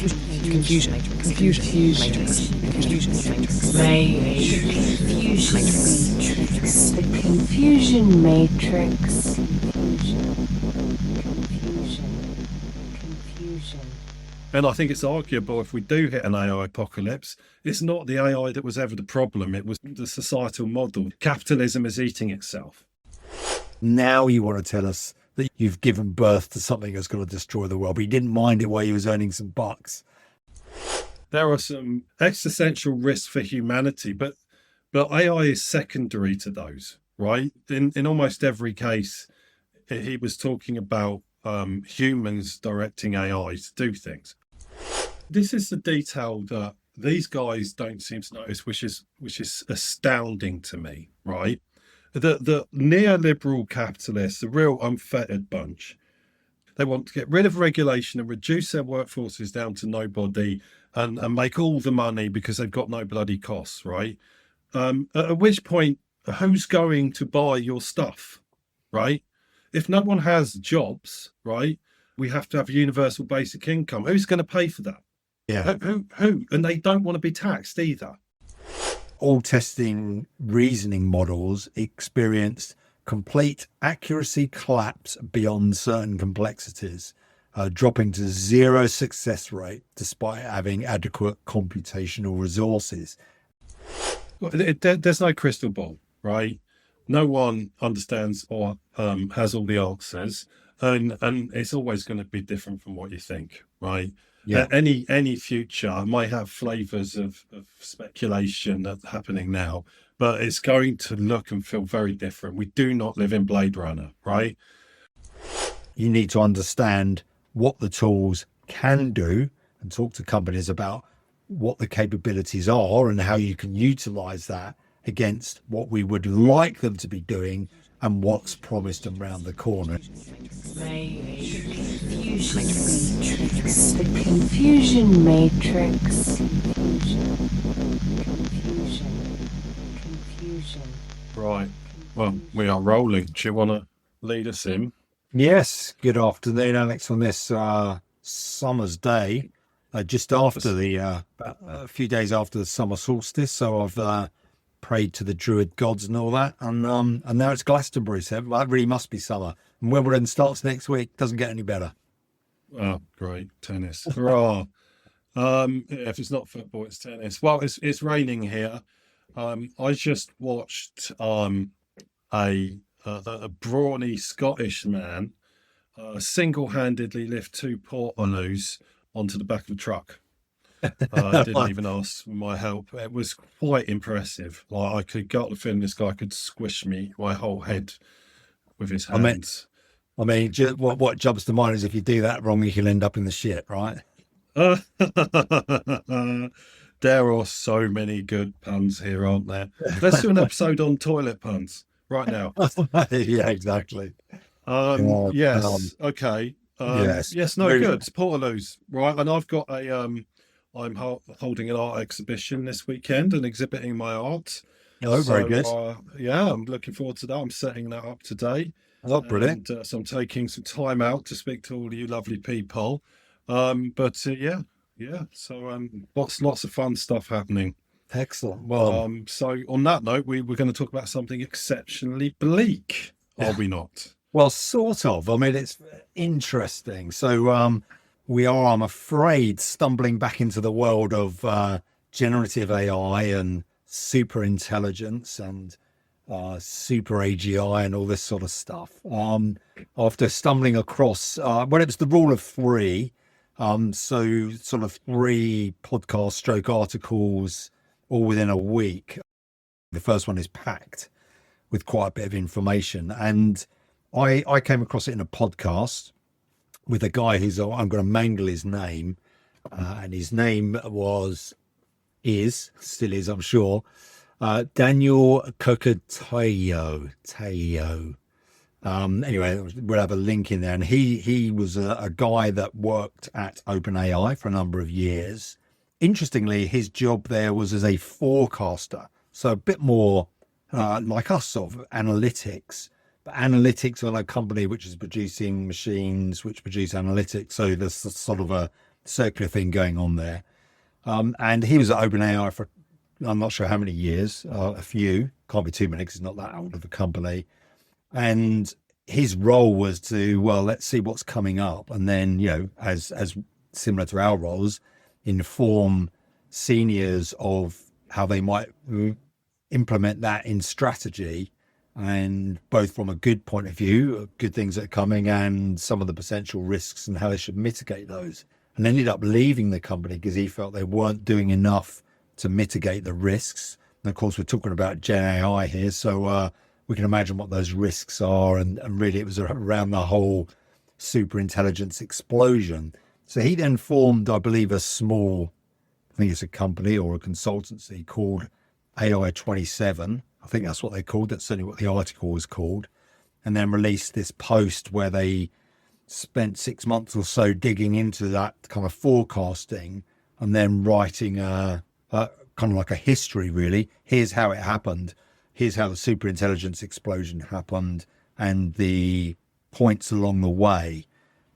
confusion matrix, confusion matrix, confusion matrix, the confusion matrix. And I think it's arguable if we do hit an AI apocalypse, it's not the AI that was ever the problem. It was the societal model. Capitalism is eating itself. Now you want to tell us that you've given birth to something that's going to destroy the world, but you didn't mind it while you was earning some bucks. There are some existential risks for humanity, but AI is secondary to those, right? In almost every case, he was talking about humans directing AI to do things. This is the detail that these guys don't seem to notice, which is astounding to me, right? The neoliberal capitalists, the real unfettered bunch, they want to get rid of regulation and reduce their workforces down to nobody and make all the money because they've got no bloody costs, right? At which point, who's going to buy your stuff, right? If no one has jobs, right, we have to have a universal basic income. Who's going to pay for that? Yeah. Who? And they don't want to be taxed either. All testing reasoning models experienced complete accuracy collapse beyond certain complexities, dropping to zero success rate despite having adequate computational resources. There's no crystal ball, right? No one understands or has all the answers, and it's always going to be different from what you think, right? Yeah. Any future might have flavors of speculation that's happening now, but it's going to look and feel very different. We do not live in Blade Runner, right? You need to understand what the tools can do and talk to companies about what the capabilities are and how you can utilize that against what we would like them to be doing and what's promised them round the corner. The confusion matrix. Right. Well, we are rolling. Do you want to lead us in? Yes. Good afternoon, Alex, on this summer's day, just after about a few days after the summer solstice. So I've prayed to the druid gods and all that, and now it's Glastonbury, so that really must be summer. And Wimbledon starts next week. Doesn't get any better. Oh, great. Tennis. Hurrah. If it's not football, it's tennis. Well, it's raining here. I just watched a brawny Scottish man single-handedly lift 2 portaloos onto the back of a truck. Didn't even ask for my help. It was quite impressive. Like, I got the feeling this guy could squish my whole head with his hands. I mean, what jumps to mind is if you do that wrong, you can end up in the shit, right? There are so many good puns here, aren't there? Let's do an episode on toilet puns right now. Yeah, exactly. Yes. Okay. Yes. No, good. It's Portaloos, right? And I've got I'm holding an art exhibition this weekend and exhibiting my art. Oh, very good. Yeah, I'm looking forward to that. I'm setting that up today. Oh, brilliant. And, so I'm taking some time out to speak to all of you lovely people. Yeah. So lots of fun stuff happening. Excellent. Well, so on that note, we're going to talk about something exceptionally bleak, are we not? Well, sort of. I mean, it's interesting. So we are, I'm afraid, stumbling back into the world of generative AI and super intelligence and super AGI and all this sort of stuff. After stumbling across, it was the rule of 3. So sort of 3 podcast / articles all within a week. The first one is packed with quite a bit of information. And I came across it in a podcast with a guy who's, I'm going to mangle his name. And his name still is, I'm sure, Daniel Kokotayo. Anyway, we'll have a link in there. And he was a guy that worked at OpenAI for a number of years. Interestingly, his job there was as a forecaster. So a bit more like us, sort of analytics. But analytics on a company which is producing machines which produce analytics. So there's sort of a circular thing going on there. And he was at OpenAI for, I'm not sure how many years, a few, can't be too many because it's not that old of a company. And his role was to, well, let's see what's coming up. And then, as similar to our roles, inform seniors of how they might implement that in strategy, and both from a good point of view, good things that are coming, and some of the potential risks and how they should mitigate those. And ended up leaving the company because he felt they weren't doing enough to mitigate the risks. And of course, we're talking about Gen AI here, so we can imagine what those risks are. And really, it was around the whole super intelligence explosion. So he then formed, I believe, a small, I think it's a company or a consultancy called AI 27. I think that's what they called. That's certainly what the article was called. And then released this post where they spent 6 months or so digging into that kind of forecasting and then writing a kind of like a history, really. Here's how it happened. Here's how the super intelligence explosion happened and the points along the way.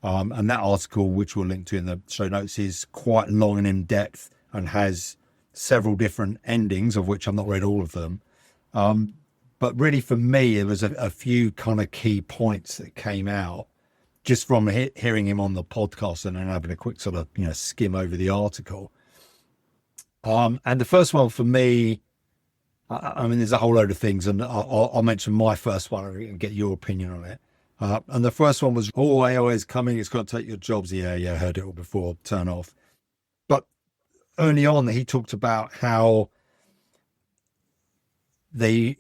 And that article, which we'll link to in the show notes, is quite long and in depth and has several different endings, of which I've not read all of them. But really, for me, there was a few kind of key points that came out just from hearing him on the podcast and then having a quick sort of, skim over the article. And the first one for me, I mean, there's a whole load of things, and I'll mention my first one and get your opinion on it. And the first one was, AI is coming, it's going to take your jobs. Yeah, heard it all before, turn off. But early on, he talked about how the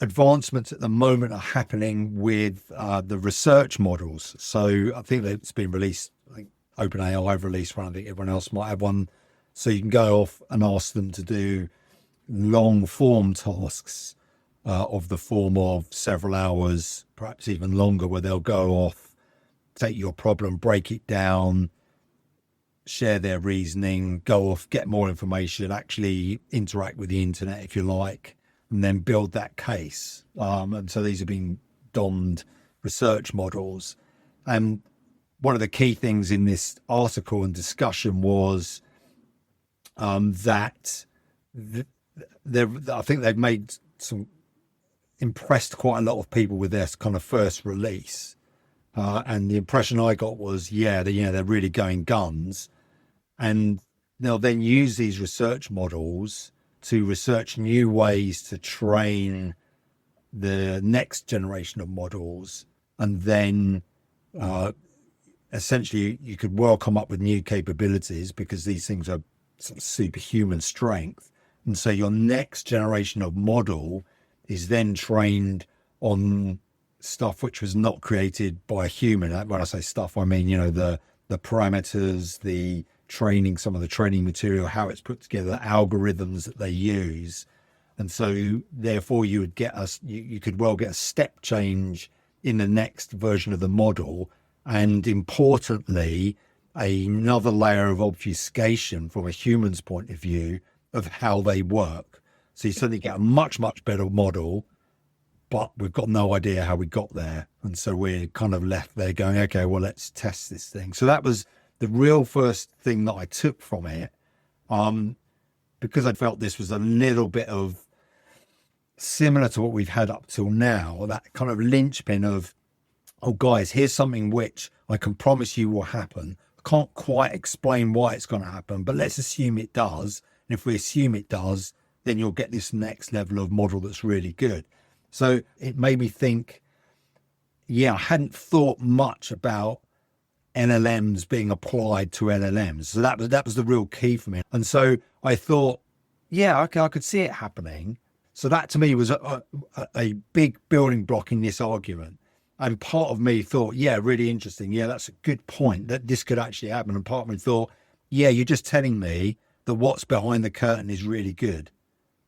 advancements at the moment are happening with the research models. So I think it's been released, I think OpenAI have released one, I think everyone else might have one. So you can go off and ask them to do long form tasks of the form of several hours, perhaps even longer, where they'll go off, take your problem, break it down, share their reasoning, go off, get more information, actually interact with the internet, if you like, and then build that case. And so these have been donned research models. And one of the key things in this article and discussion was that I think they've made impressed quite a lot of people with their kind of first release. And the impression I got was, they're really going guns. And they'll then use these research models to research new ways to train the next generation of models. And then essentially you could well come up with new capabilities because these things are sort of superhuman strength. And so your next generation of model is then trained on stuff which was not created by a human. When I say stuff, I mean, the parameters, the training, some of the training material, how it's put together, algorithms that they use. And so therefore you would you could well get a step change in the next version of the model. And importantly, another layer of obfuscation from a human's point of view of how they work. So you suddenly get a much, much better model, but we've got no idea how we got there. And so we're kind of left there going, okay, well, let's test this thing. So that was the real first thing that I took from it, because I felt this was a little bit of similar to what we've had up till now, that kind of linchpin of, oh, guys, here's something which I can promise you will happen. I can't quite explain why it's going to happen, but let's assume it does. And if we assume it does, then you'll get this next level of model that's really good. So it made me think, I hadn't thought much about LLMs being applied to LLMs. So that was the real key for me. And so I thought, okay, I could see it happening. So that to me was a big building block in this argument. And part of me thought, really interesting. That's a good point that this could actually happen. And part of me thought, you're just telling me that what's behind the curtain is really good,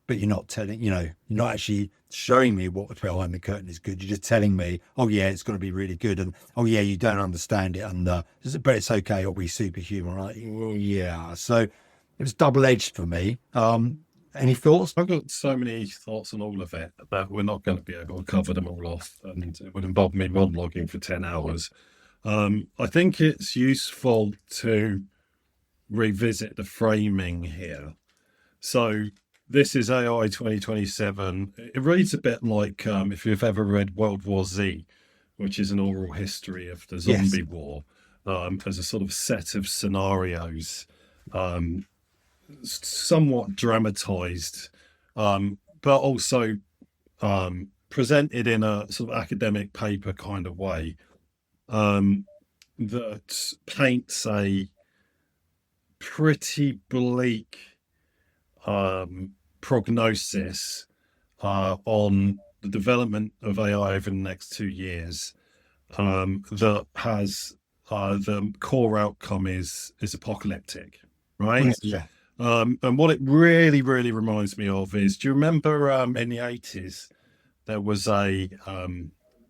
but you're not telling, you're not actually showing me what's behind the curtain is good. You're just telling me, it's going to be really good. And, you don't understand it. And, but it's okay. It'll be superhuman, right? So it was double-edged for me. Any thoughts? I've got so many thoughts on all of it that we're not going to be able to cover them all off, and it would involve me monologuing for 10 hours. I think it's useful to revisit the framing here. So this is AI 2027. It reads a bit like if you've ever read World War Z, which is an oral history of the Yes. zombie war, as a sort of set of scenarios, somewhat dramatized, but also presented in a sort of academic paper kind of way, that paints a pretty bleak prognosis on the development of AI over the next 2 years, that has the core outcome is apocalyptic, right? Yeah. And what it really, really reminds me of is, do you remember in the 80s there was a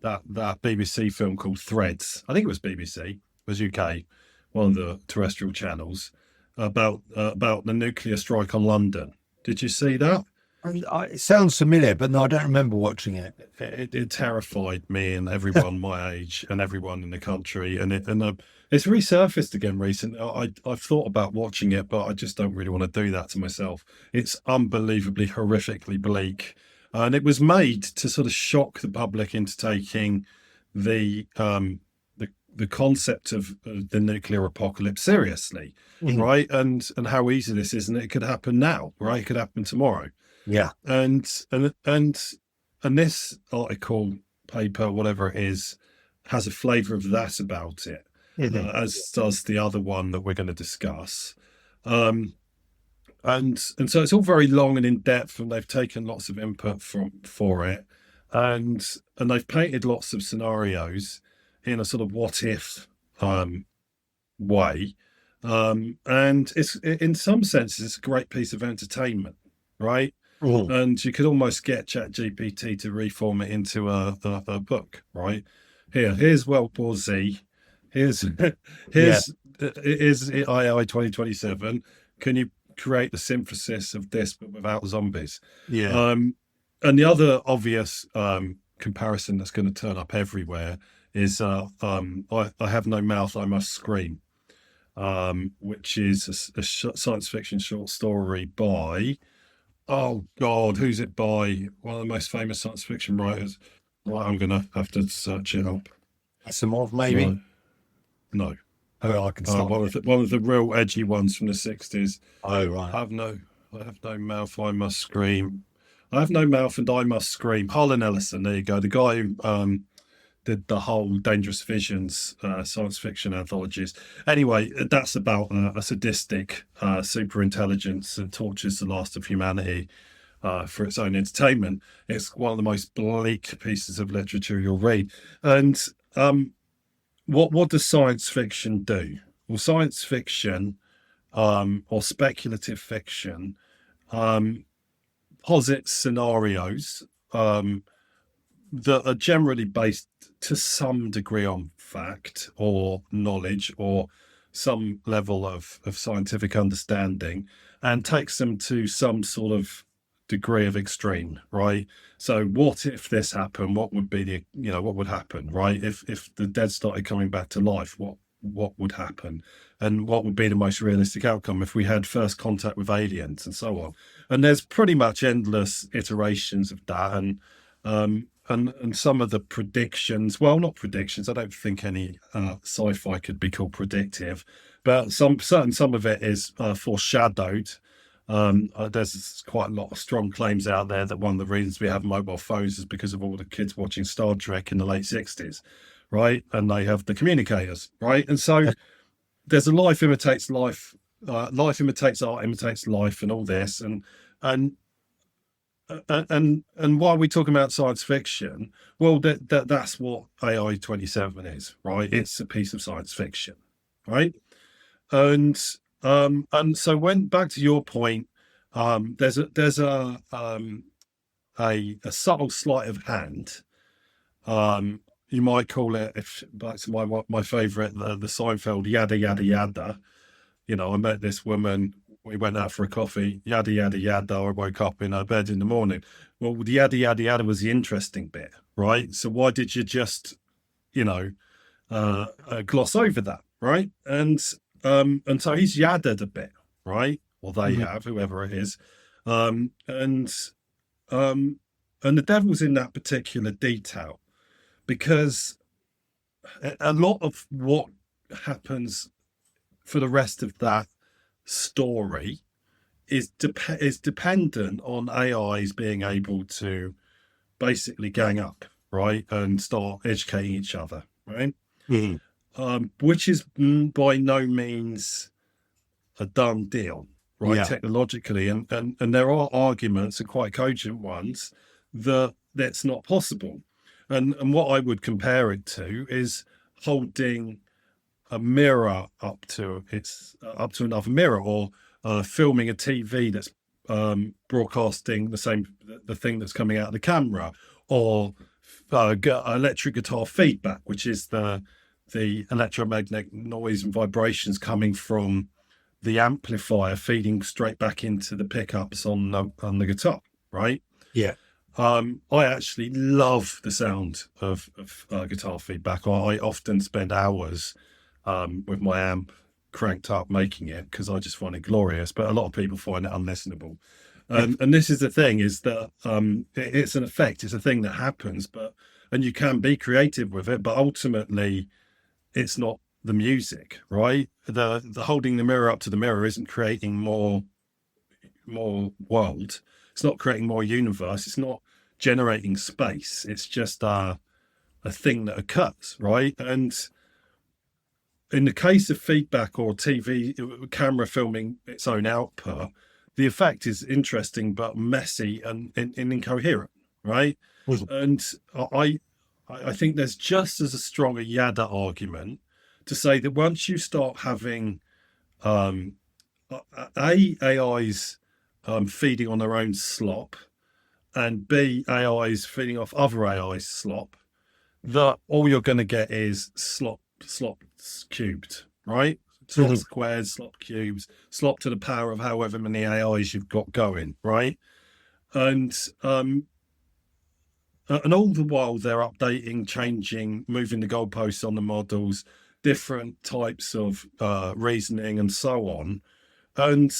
that BBC film called Threads? I think it was BBC, it was UK, one of the terrestrial channels, about the nuclear strike on London. Did you see that? It sounds familiar, but no, I don't remember watching it. It terrified me and everyone my age and everyone in the country, and it's resurfaced again recently. I've thought about watching it, but I just don't really want to do that to myself. It's unbelievably horrifically bleak, and it was made to sort of shock the public into taking the concept of the nuclear apocalypse seriously, right? And how easy this is, and it could happen now, right? It could happen tomorrow. Yeah. And this article, paper, whatever it is, has a flavour of that about it, as does the other one that we're going to discuss. And so it's all very long and in depth, and they've taken lots of input for it, and they've painted lots of scenarios in a sort of what if way, and it's, in some senses, it's a great piece of entertainment, right? And you could almost get ChatGPT to reform it into a book, right? Here's World War Z. Here's AI 2027. Can you create the synthesis of this but without zombies? Yeah. And the other obvious comparison that's going to turn up everywhere is I have no mouth, I must scream, which is a science fiction short story by, oh God, who's it by? One of the most famous science fiction writers. Right, I'm going to have to search it up. Asimov, maybe? No. Oh, I can start. One of the real edgy ones from the 60s. Oh, right. I have no mouth, I must scream. I have no mouth and I must scream. Harlan Ellison, there you go. The guy who did the whole Dangerous Visions science fiction anthologies. Anyway, that's about a sadistic super intelligence that tortures the last of humanity for its own entertainment. It's one of the most bleak pieces of literature you'll read. And what does science fiction do? Well, science fiction or speculative fiction posits scenarios that are generally based to some degree on fact or knowledge or some level of scientific understanding, and takes them to some sort of degree of extreme, right? So what if this happened? What would be what would happen, right? If the dead started coming back to life, what would happen? And what would be the most realistic outcome if we had first contact with aliens, and so on? And there's pretty much endless iterations of that, and some of the predictions, well, not predictions, I don't think any sci-fi could be called predictive, but some of it is foreshadowed. There's quite a lot of strong claims out there that one of the reasons we have mobile phones is because of all the kids watching Star Trek in the late 60s, right? And they have the communicators, right? And so there's a life imitates life, life imitates art, imitates life, and all this, and why are we talking about science fiction? Well, that's what AI 27 is, right? It's a piece of science fiction, right? And so when back to your point, there's a subtle sleight of hand. You might call it, if back to my favorite, the Seinfeld yada yada yada. I met this woman. We went out for a coffee, yada, yada, yada. I woke up in her bed in the morning. Well, the yada, yada, yada was the interesting bit, right? So why did you just, gloss over that, right? And and so he's yaddered a bit, right? Or they Mhm. have, whoever it is. Um, and um, and the devil's in that particular detail because a lot of what happens for the rest of that story is dependent on AIs being able to basically gang up, right, and start educating each other, right? Mhm. Which is by no means a done deal, right, Yeah. technologically, and there are arguments and quite cogent ones that that's not possible, and what I would compare it to is holding a mirror up to another mirror, or filming a TV that's broadcasting the thing that's coming out of the camera, or electric guitar feedback, which is the electromagnetic noise and vibrations coming from the amplifier feeding straight back into the pickups on the guitar, right? Yeah. I actually love the sound of guitar feedback. I often spend hours with my amp cranked up making it because I just find it glorious. But a lot of people find it unlistenable. And this is the thing: is that it's an effect. It's a thing that happens, and you can be creative with it, but ultimately, it's not the music, right? The holding the mirror up to the mirror isn't creating more world. It's not creating more universe. It's not generating space. It's just a thing that occurs, right? And in the case of feedback or TV camera filming its own output, the effect is interesting but messy and incoherent, right? Mhm. And I think there's just as a strong a Yada argument to say that once you start having um, AIs feeding on their own slop, and B, AIs feeding off other AIs slop, that all you're going to get is slop cubed, right? Slop Mhm. squares, slop cubes, slop to the power of however many AIs you've got going, right? And and all the while they're updating, changing, moving the goalposts on the models, different types of reasoning, and so on. And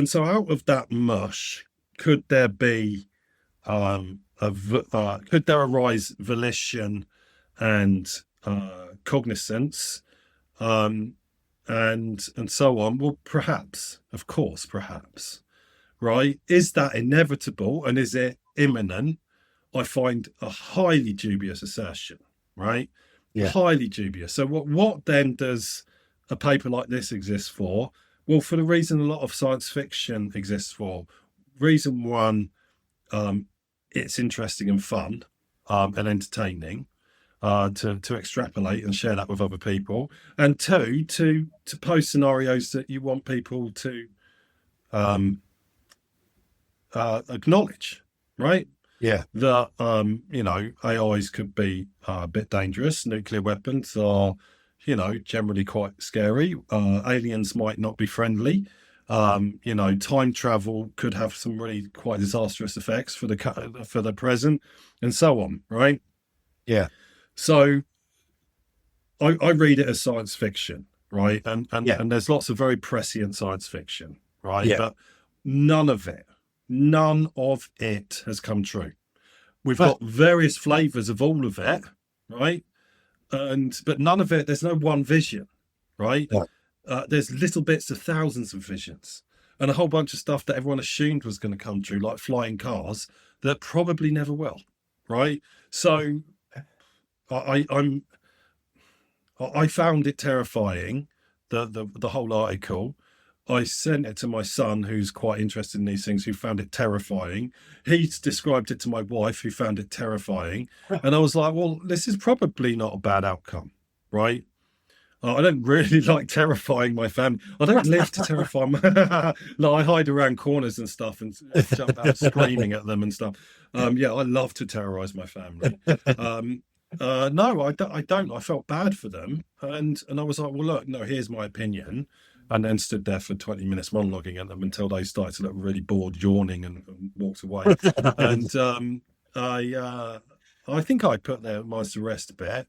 so out of that mush, could there be could there arise volition and cognizance, um, and so on? Well, perhaps, of course, perhaps, right? Is that inevitable and is it imminent? I find a highly dubious assertion, right? Yeah. Highly dubious. So what then does a paper like this exist for? Well, for the reason a lot of science fiction exists for. Reason one, um, it's interesting and fun, and entertaining, to extrapolate and share that with other people. And two, to pose scenarios that you want people to um, acknowledge, right? Yeah. That AIs could be a bit dangerous. Nuclear weapons are, generally quite scary. Aliens might not be friendly. Time travel could have some really quite disastrous effects for the present, and so on. Right. Yeah. So I read it as science fiction, right? Yeah. And there's lots of very prescient science fiction, right? Yeah. But none of it, none of it has come true. We've Well, got various flavors of all of it, right? But none of it, there's no one vision, right? yeah. There's little bits of thousands of visions and a whole bunch of stuff that everyone assumed was going to come true, like flying cars, that probably never will, right? So I found it terrifying, the whole article. I sent it to my son, who's quite interested in these things, who found it terrifying. He's described it to my wife, who found it terrifying. And I was like, well, this is probably not a bad outcome, right? I don't really like terrifying my family. I don't live to terrify my. Like, I hide around corners and stuff and jump out screaming at them and stuff. Yeah, I love to terrorize my family. No, I don't. I don't. I felt bad for them, and I was like, well, look, no, here's my opinion, and then stood there for 20 minutes monologuing at them until they started to look really bored, yawning, and walked away. And I think I put their minds to rest a bit.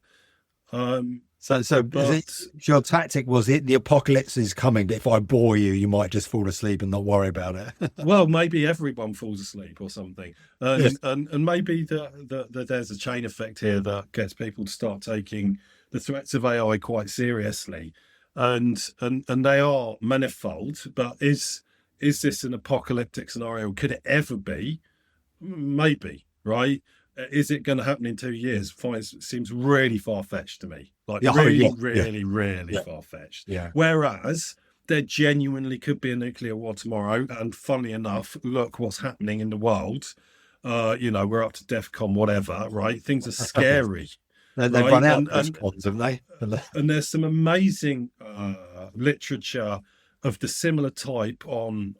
So is But it, your tactic was it the apocalypse is coming, but if I bore you, you might just fall asleep and not worry about it. well, maybe everyone falls asleep or something, Yes. and maybe that there's a chain effect here that gets people to start taking the threats of AI quite seriously, and they are manifold. But is this an apocalyptic scenario? Could it ever be? Maybe, right? Is it going to happen in 2 years? Fine, seems really far fetched to me. Like Yeah, oh, really, yeah, yeah, really, really yeah, far fetched. yeah. Whereas there genuinely could be a nuclear war tomorrow. And funnily enough, look what's happening in the world. We're up to DEFCON, whatever, right? Things are scary, They've right? run out And of those and cons, haven't they? and there's some amazing literature of the similar type on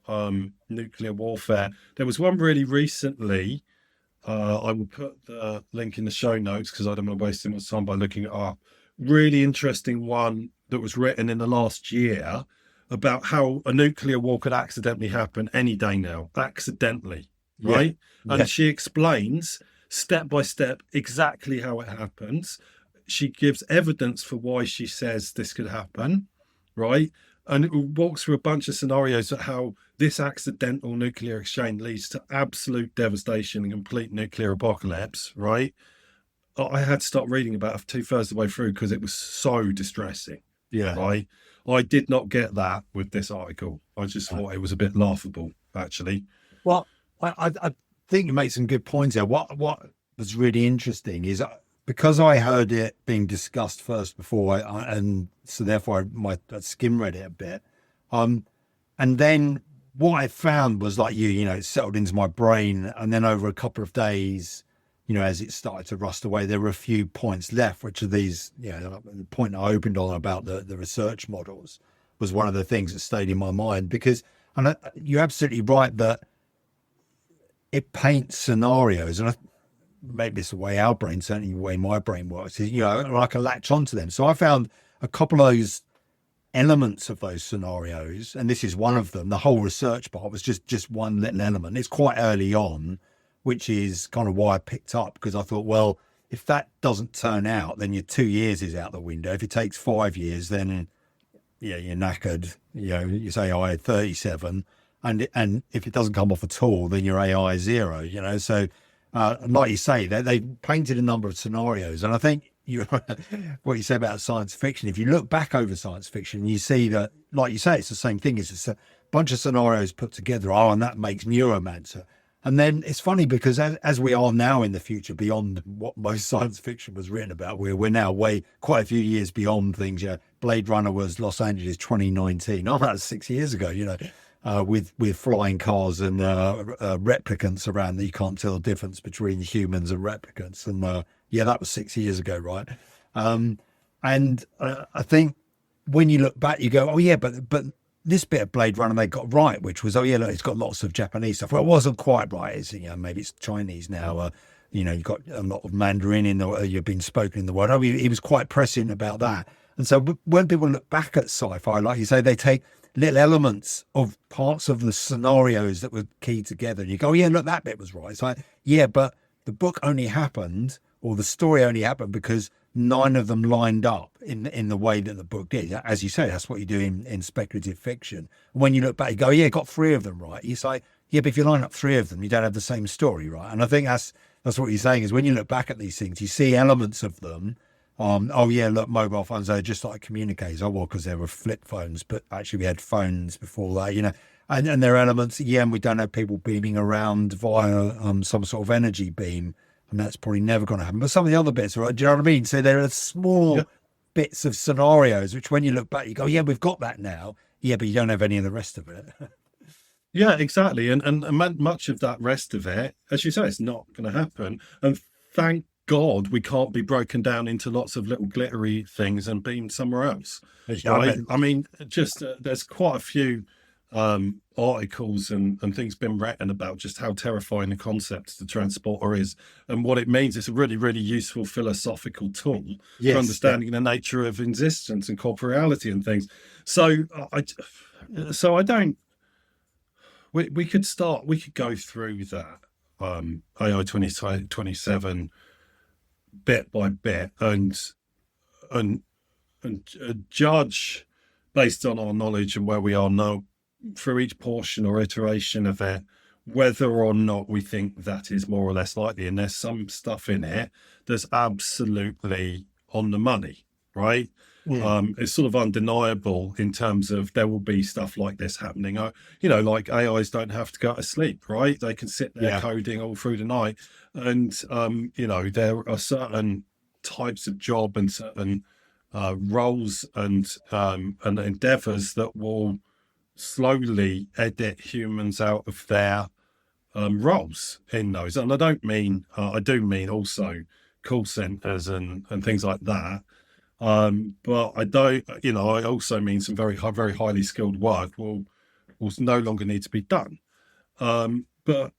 nuclear warfare. There was one really recently. I will put the link in the show notes because I don't want to waste too much time by looking it up. Really interesting one that was written in the last year about how a nuclear war could accidentally happen any day now, accidentally, Yeah, right? yeah. And she explains step by step exactly how it happens. She gives evidence for why she says this could happen, right? And it walks through a bunch of scenarios of how this accidental nuclear exchange leads to absolute devastation and complete nuclear apocalypse, right? I had to start reading about it 2/3 of the way through because it was so distressing, Yeah. right? I did not get that with this article. I just thought it was a bit laughable, actually. Well, I think you make some good points there. What was really interesting is because I heard it being discussed first before, and so therefore I skim read it a bit. And then what I found was like it settled into my brain, and then over a couple of days, as it started to rust away, there were a few points left, which are these, the point I opened on about the research models was one of the things that stayed in my mind because, and you're absolutely right that it paints scenarios, and maybe it's the way our brain, certainly the way my brain works, is, I can latch onto them. So I found a couple of those elements of those scenarios, and this is one of them. The whole research part was just one little element. It's quite early on, which is kind of why I picked up, because I thought, well, if that doesn't turn out, then your 2 years is out the window. If it takes 5 years, then you're knackered. You say I had 37, and if it doesn't come off at all, then your AI is zero. So like you say, they painted a number of scenarios, and I think what you say about science fiction. If you look back over science fiction, you see that, like you say, it's the same thing. It's a bunch of scenarios put together. Oh, and that makes Neuromancer. And then it's funny because as we are now in the future, beyond what most science fiction was written about, we're now quite a few years beyond things. Blade Runner was Los Angeles 2019. Oh, that's 6 years ago. With flying cars and replicants around that you can't tell the difference between humans and replicants. And that was 6 years ago, right? And I think when you look back, you go, oh yeah, but this bit of Blade Runner they got right, which was, oh yeah, look, it's got lots of Japanese stuff. Well, it wasn't quite right. It's maybe it's Chinese now. You've got a lot of Mandarin you've been spoken in the world. He was quite prescient about that. And so when people look back at sci-fi, like you say, they take little elements of parts of the scenarios that were keyed together, and you go, oh yeah, look, that bit was right. It's like, yeah, but the book only happened, or the story only happened because 9 of them lined up in the way that the book did. As you say, that's what you do in speculative fiction. And when you look back, you go, yeah, got 3 of them right. You say, yeah, but if you line up 3 of them, you don't have the same story, right? And I think that's what you're saying is when you look back at these things, you see elements of them. Oh yeah, look, mobile phones, they're just like communicators. Oh well, because there were flip phones, but actually we had phones before that, and there are elements, yeah, and we don't have people beaming around via some sort of energy beam, and that's probably never going to happen. But some of the other bits, right? Do you know what I mean? So there are small bits of scenarios which, when you look back, you go, yeah, we've got that now. Yeah, but you don't have any of the rest of it. Yeah, exactly. And much of that rest of it, as you say, it's not going to happen. And thank God we can't be broken down into lots of little glittery things and beamed somewhere else. Right? I mean, just there's quite a few articles and things been written about just how terrifying the concept the transporter is and what it means. It's a really, really useful philosophical tool for understanding the nature of existence and corporeality and things. So I don't. We could go through that AI 2027 bit by bit, and and judge based on our knowledge and where we are now for each portion or iteration of it, whether or not we think that is more or less likely. And there's some stuff in it that's absolutely on the money, right? It's sort of undeniable in terms of there will be stuff like this happening. Like AIs don't have to go to sleep, right? They can sit there coding all through the night. And, there are certain types of job and certain roles and endeavors that will slowly edit humans out of their roles in those. And I do mean also call centers and things like that. But I also mean some very highly skilled work will no longer need to be done. But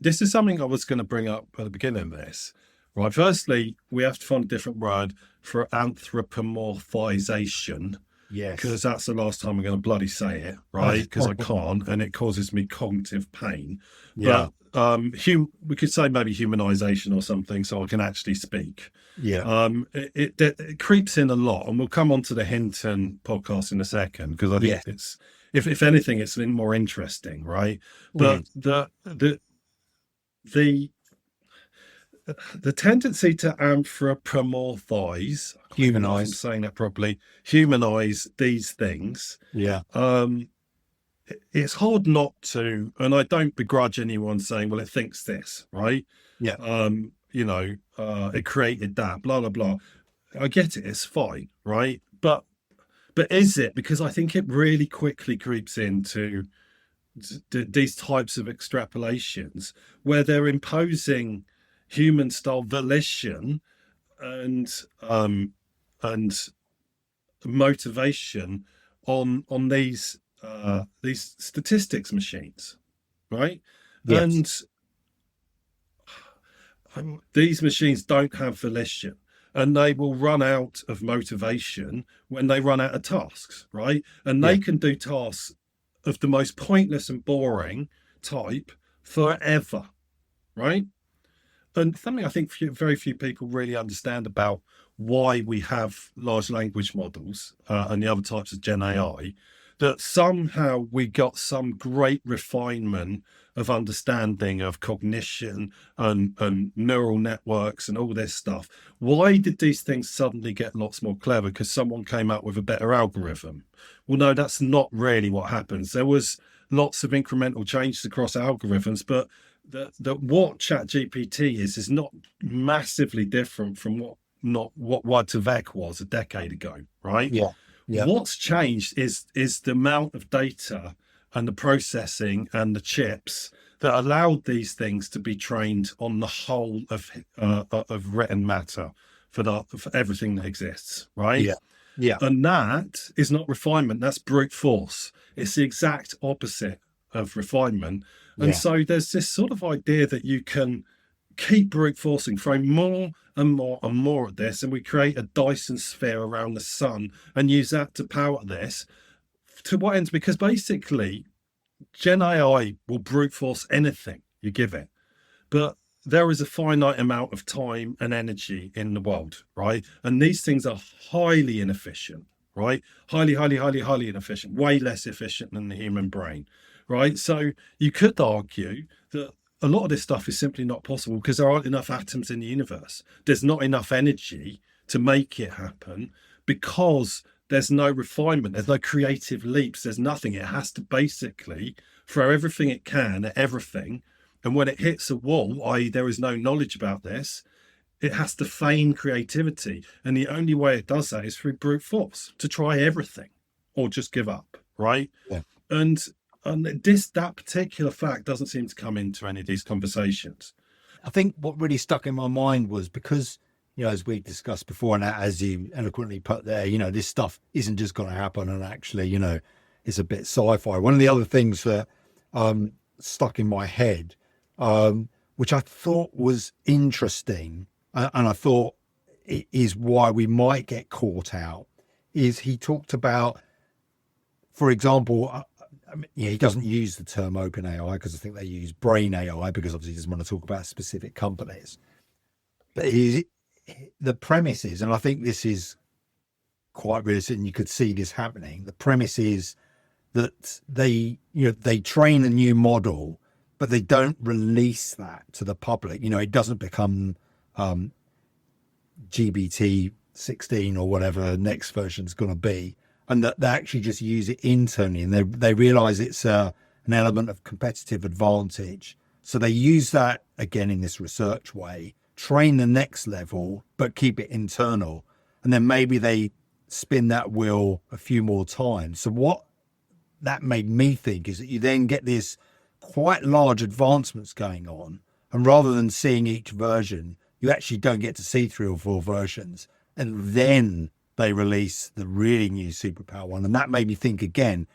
this is something I was going to bring up at the beginning of this, right? Firstly, we have to find a different word for anthropomorphization. Yes. Because that's the last time I'm going to bloody say it, right? Because I can't, and it causes me cognitive pain. Yeah. But we could say maybe humanization or something, so I can actually speak. Yeah. It creeps in a lot, and we'll come on to the Hinton podcast in a second, because I think it's, if anything, it's been more interesting, right? But the tendency to anthropomorphize, Humanize. I'm saying that properly, humanize these things. Yeah. It's hard not to, and I don't begrudge anyone saying, well, it thinks this, right? Yeah. It created that, blah, blah, blah. I get it, it's fine, right? But is it? Because I think it really quickly creeps into these types of extrapolations where they're imposing human style volition and motivation on these statistics machines, right? Yes. And these machines don't have volition, and they will run out of motivation when they run out of tasks, right? And they can do tasks of the most pointless and boring type forever, right? And something I think very few people really understand about why we have large language models and the other types of Gen AI, that somehow we got some great refinement of understanding of cognition and neural networks and all this stuff. Why did these things suddenly get lots more clever? Because someone came up with a better algorithm. Well, no, that's not really what happens. There was lots of incremental changes across algorithms, but what ChatGPT is not massively different from what havoc was a decade ago, right? Yeah. What's changed is the amount of data and the processing and the chips that allowed these things to be trained on the whole of written matter for everything that exists, right? Yeah. And that is not refinement, that's brute force. It's the exact opposite of refinement. And so there's this sort of idea that you can keep brute forcing, throw more and more and more at this, and we create a Dyson sphere around the sun and use that to power this. To what ends? Because basically, Gen AI will brute force anything you give it. But there is a finite amount of time and energy in the world, right? And these things are highly inefficient, right? Highly, highly, highly, highly inefficient, way less efficient than the human brain, right? So you could argue that a lot of this stuff is simply not possible because there aren't enough atoms in the universe. There's not enough energy to make it happen because there's no refinement, there's no creative leaps, there's nothing. It has to basically throw everything it can at everything. And when it hits a wall, i.e. there is no knowledge about this, it has to feign creativity. And the only way it does that is through brute force, to try everything or just give up, right? Yeah. And that particular fact doesn't seem to come into any of these conversations. I think what really stuck in my mind was because, as we discussed before, and as you eloquently put there, this stuff isn't just going to happen. And actually, it's a bit sci-fi. One of the other things that stuck in my head, which I thought was interesting, and I thought it is why we might get caught out, is he talked about, for example, he doesn't use the term open AI because I think they use brain AI because obviously he doesn't want to talk about specific companies. But the premise is, and I think this is quite realistic, and you could see this happening. The premise is that they train a new model, but they don't release that to the public. It doesn't become GBT 16 or whatever next version's going to be, and that they actually just use it internally, and they realize it's an element of competitive advantage. So they use that again in this research way, train the next level, but keep it internal. And then maybe they spin that wheel a few more times. So what that made me think is that you then get this quite large advancements going on. And rather than seeing each version, you actually don't get to see 3 or 4 versions. And then they release the really new superpower one. And that made me think again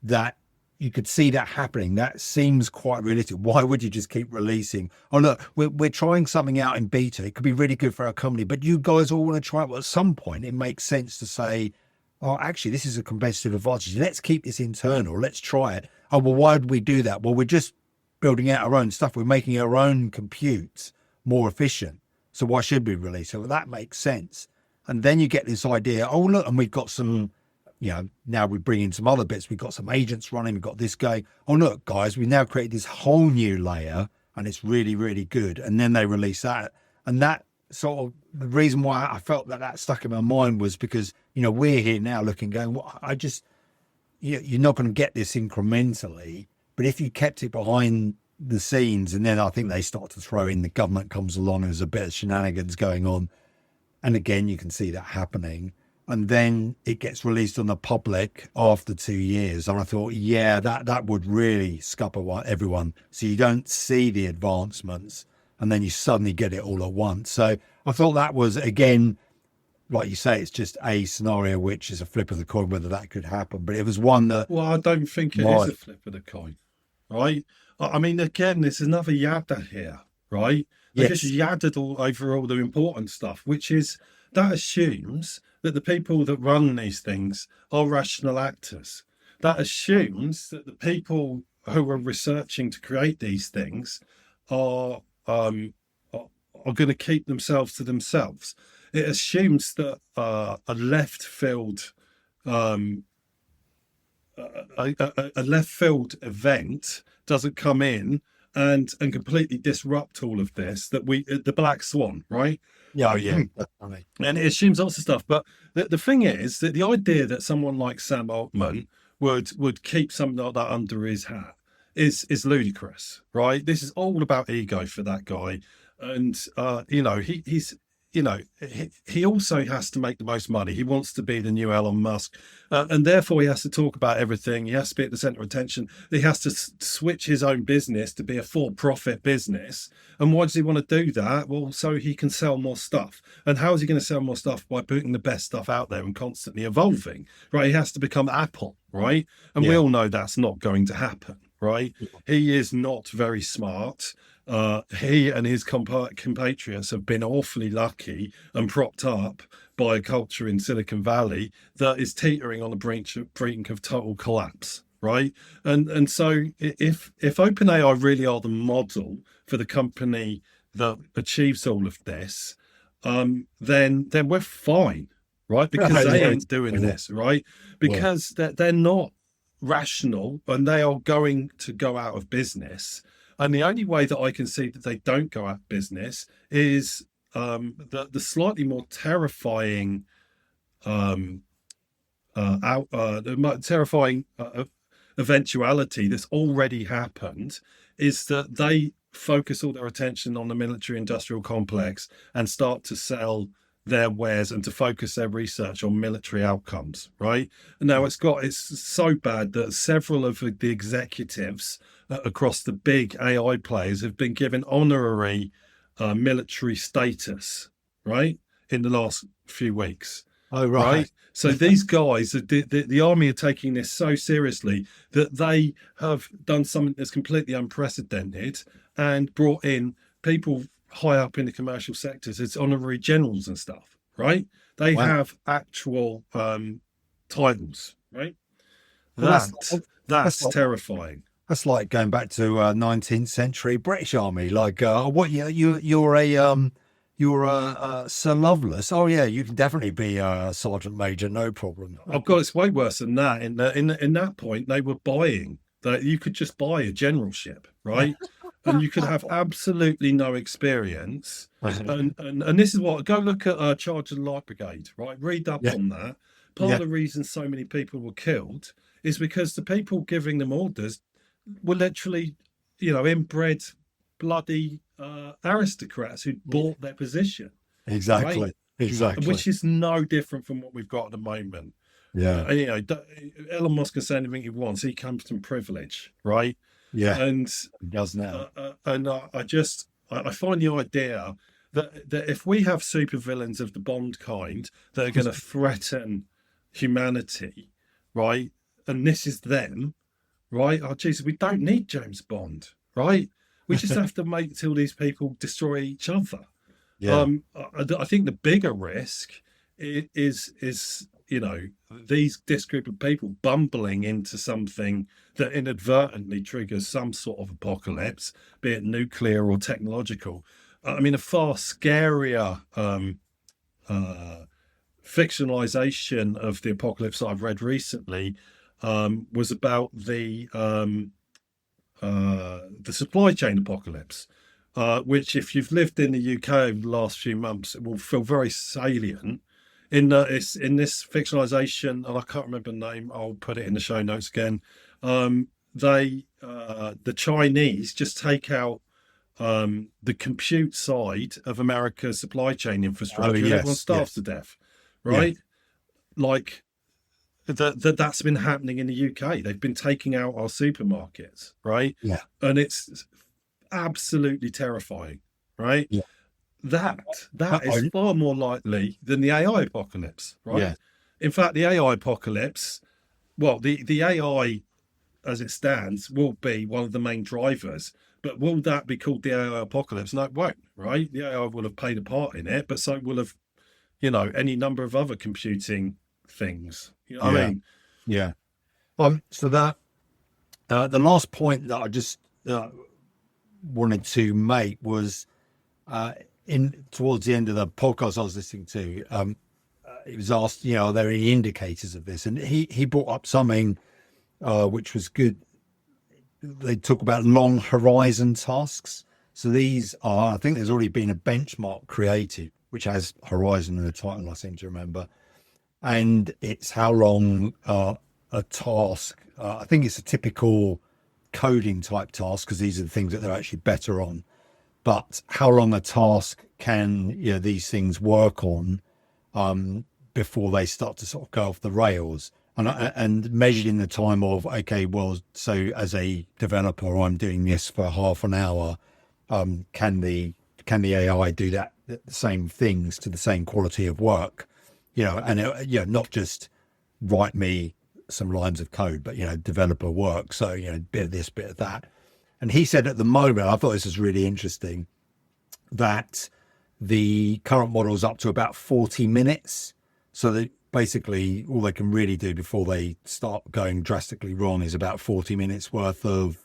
that you could see that happening. That seems quite realistic. Why would you just keep releasing? Oh, look, we're trying something out in beta. It could be really good for our company, but you guys all want to try it. Well, at some point, it makes sense to say, oh, actually, this is a competitive advantage. Let's keep this internal. Let's try it. Oh, well, why would we do that? Well, we're just building out our own stuff. We're making our own compute more efficient. So why should we release it? Well, that makes sense. And then you get this idea, oh, look, and we've got some, now we bring in some other bits. We've got some agents running. We've got this going. Oh, look, guys, we now created this whole new layer and it's really, really good. And then they release that. And that sort of the reason why I felt that stuck in my mind was because, we're here now looking, going, well, you're not going to get this incrementally. But if you kept it behind the scenes, and then I think they start to throw in the government comes along and there's a bit of shenanigans going on. And again, you can see that happening. And then it gets released on the public after 2 years. And I thought, yeah, that would really scupper everyone. So you don't see the advancements and then you suddenly get it all at once. So I thought that was, again, like you say, it's just a scenario which is a flip of the coin, whether that could happen. But it was one that... Well, I don't think it is a flip of the coin, right? I mean, again, there's another yada here, right? They just yadded all over all the important stuff, which is that assumes that the people that run these things are rational actors. That assumes that the people who are researching to create these things are going to keep themselves to themselves. It assumes that a left field event doesn't come in and completely disrupt all of this, that the black swan, right? Yeah. And it assumes lots of stuff. But the thing is that the idea that someone like Sam Altman would keep something like that under his hat is ludicrous, right? This is all about ego for that guy. And, he also has to make the most money. He wants to be the new Elon Musk. And therefore he has to talk about everything. He has to be at the center of attention. He has to switch his own business to be a for-profit business. And why does he want to do that? Well, so he can sell more stuff. And how is he going to sell more stuff? By putting the best stuff out there and constantly evolving, right? He has to become Apple, right? And we all know that's not going to happen, right? He is not very smart. He and his compatriots have been awfully lucky and propped up by a culture in Silicon Valley that is teetering on the brink of total collapse, right? And so if OpenAI really are the model for the company that achieves all of this, then we're fine, right? Because they ain't doing this, right? Because they're not rational and they are going to go out of business. And the only way that I can see that they don't go out of business is the slightly more terrifying, eventuality that's already happened is that they focus all their attention on the military-industrial complex and start to sell their wares and to focus their research on military outcomes, right? And now it's so bad that several of the executives across the big AI players have been given honorary military status, right, in the last few weeks. Oh, right. So these guys, the army are taking this so seriously that they have done something that's completely unprecedented and brought in people high up in the commercial sectors as honorary generals and stuff, right? They have actual titles, right? Well, that's terrifying. That's like going back to 19th century British Army. Like, what you're a you're Sir Lovelace. Oh yeah, you can definitely be a sergeant major, no problem. Oh God, it's way worse than that. In that point, they were buying that you could just buy a generalship, right? And you could have absolutely no experience. And this is what go look at Charge of the Light Brigade, right? Read up Yeah, on that. Part yeah, of the reason so many people were killed is because the people giving them orders were literally, inbred, bloody aristocrats who bought their position, right? exactly. Which is no different from what we've got at the moment. Yeah, Elon Musk can say anything he wants. He comes from privilege, right? yeah, And it does now. I find the idea that if we have supervillains of the Bond kind that are going to threaten humanity, right? And this is them, right? Oh Jesus, we don't need James Bond, right? We just have to make till these people destroy each other. Yeah, I think the bigger risk is this group of people bumbling into something that inadvertently triggers some sort of apocalypse, be it nuclear or technological. I mean, a far scarier fictionalization of the apocalypse I've read recently was about the supply chain apocalypse, which, if you've lived in the UK over the last few months, it will feel very salient. It's in this fictionalization, and I can't remember the name. I'll put it in the show notes again. The Chinese just take out the compute side of America's supply chain infrastructure, and everyone starves to death, right? Like that's been happening in the UK. They've been taking out our supermarkets, right? yeah, And it's absolutely terrifying, right? yeah, That is far more likely than the AI apocalypse, right? yeah. In fact, the AI apocalypse, well, the AI as it stands will be one of the main drivers. But will that be called the AI apocalypse? No, it won't, right? The AI will have played a part in it, but so will have, any number of other computing things. You know what I mean? Yeah. So that the last point that I just wanted to make was in towards the end of the podcast I was listening to. It was asked, are there any indicators of this? And he brought up something which was good. They talk about long horizon tasks. So these are, I think there's already been a benchmark created, which has horizon in the title, I seem to remember. And it's how long a task, I think it's a typical coding type task, because these are the things that they're actually better on. But how long a task can these things work on before they start to sort of go off the rails? And measured in the time of, okay, well, so as a developer, I'm doing this for half an hour. Can the AI do the same things to the same quality of work? Not just write me some lines of code, but developer work. So bit of this, bit of that. And he said at the moment, I thought this was really interesting, that the current model is up to about 40 minutes. So that basically all they can really do before they start going drastically wrong is about 40 minutes worth of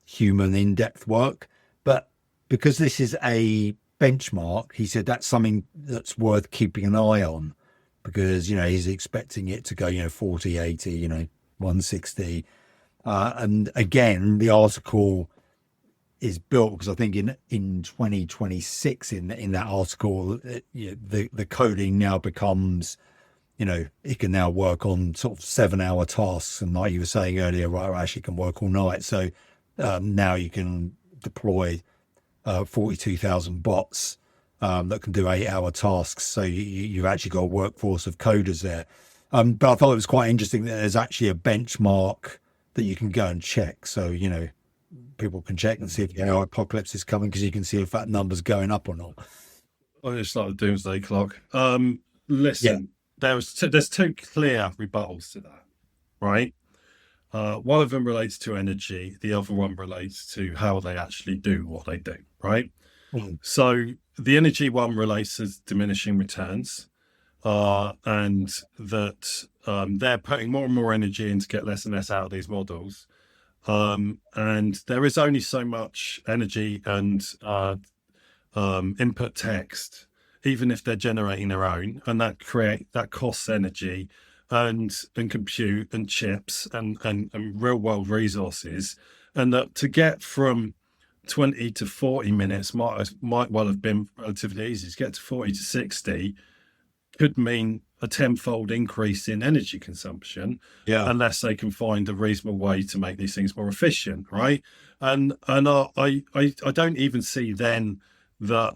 human in-depth work. But because this is a benchmark, he said that's something that's worth keeping an eye on, because he's expecting it to go 40, 80, 160. And again, the article is built because I think in 2026 in that article, the coding now becomes, it can now work on sort of 7-hour tasks, and like you were saying earlier, right, I actually can work all night. So now you can deploy 42,000 bots that can do 8-hour tasks. So you've actually got a workforce of coders there. But I thought it was quite interesting that there's actually a benchmark that you can go and check. So, people can check and see if the AI apocalypse is coming, because you can see if that number's going up or not. Oh, it's like the doomsday clock. Listen, there's two clear rebuttals to that, right? One of them relates to energy. The other one relates to how they actually do what they do, right? So the energy one relates to diminishing returns, and that they're putting more and more energy in to get less and less out of these models. And there is only so much energy and input text, even if they're generating their own, and that costs energy and compute and chips and real world resources, and that to get from 20 to 40 minutes might well have been relatively easy. To get to 40 to 60 could mean a tenfold increase in energy consumption, unless they can find a reasonable way to make these things more efficient, right? And I don't even see then that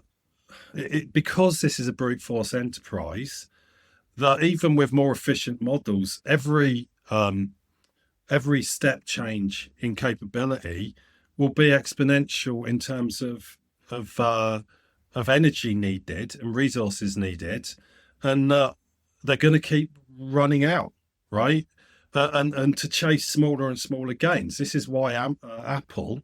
because this is a brute force enterprise, that even with more efficient models, every step change in capability will be exponential in terms of energy needed and resources needed, and they're going to keep running out, right? And to chase smaller and smaller gains. This is why Apple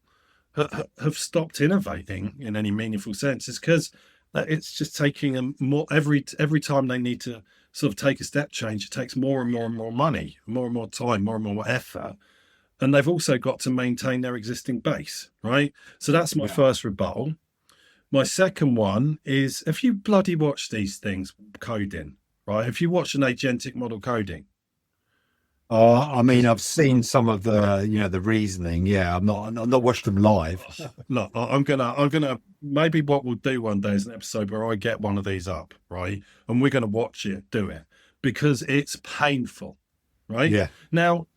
have stopped innovating in any meaningful sense. Is because it's just taking them more every time they need to sort of take a step change. It takes more and more and more money, more and more time, more and more effort. And they've also got to maintain their existing base, right? So that's my first rebuttal. My second one is, if you bloody watch these things coding, right? If you watch an agentic model coding. I mean, I've seen some of the reasoning. Yeah, I've not watched them live. Look, I'm gonna maybe what we'll do one day is an episode where I get one of these up, right? And we're gonna watch it do it, because it's painful, right? Yeah. Now,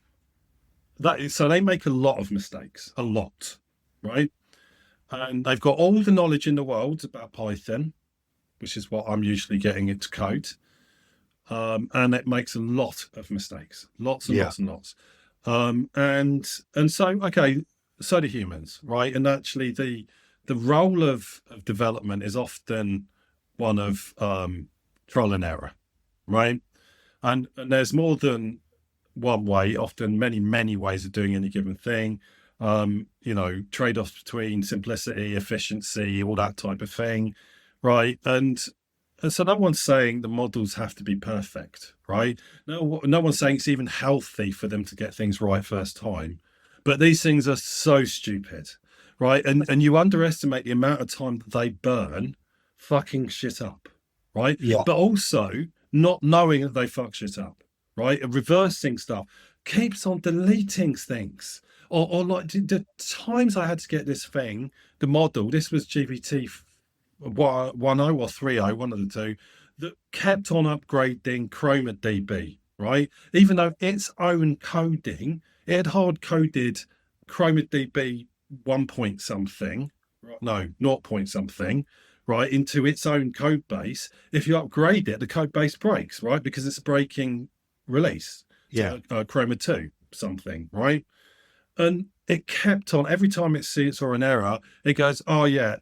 so they make a lot of mistakes, a lot, right? And they've got all the knowledge in the world about Python, which is what I'm usually getting it to code. And it makes a lot of mistakes, lots and lots and lots. And so, okay, so do humans, right? And actually the role of development is often one of trial and error, right? And there's more than one way, often many ways of doing any given thing. Trade-offs between simplicity, efficiency, all that type of thing, right? And so no one's saying the models have to be perfect, right? No one's saying it's even healthy for them to get things right first time. But these things are so stupid, right? And you underestimate the amount of time that they burn fucking shit up, right? Yeah. But also not knowing that they fuck shit up, right? And reversing stuff, keeps on deleting things. Or like the times I had to get this thing, the model, this was GPT 1.0 or 3.0, one of the two, that kept on upgrading Chroma DB, right? Even though its own coding, it had hard coded Chroma DB 1 point something, no, 0 point something, right, into its own code base. If you upgrade it, the code base breaks, right? Because it's a breaking release. Yeah. Chroma 2 something, right? And it kept on, every time it saw an error, it goes, oh yeah,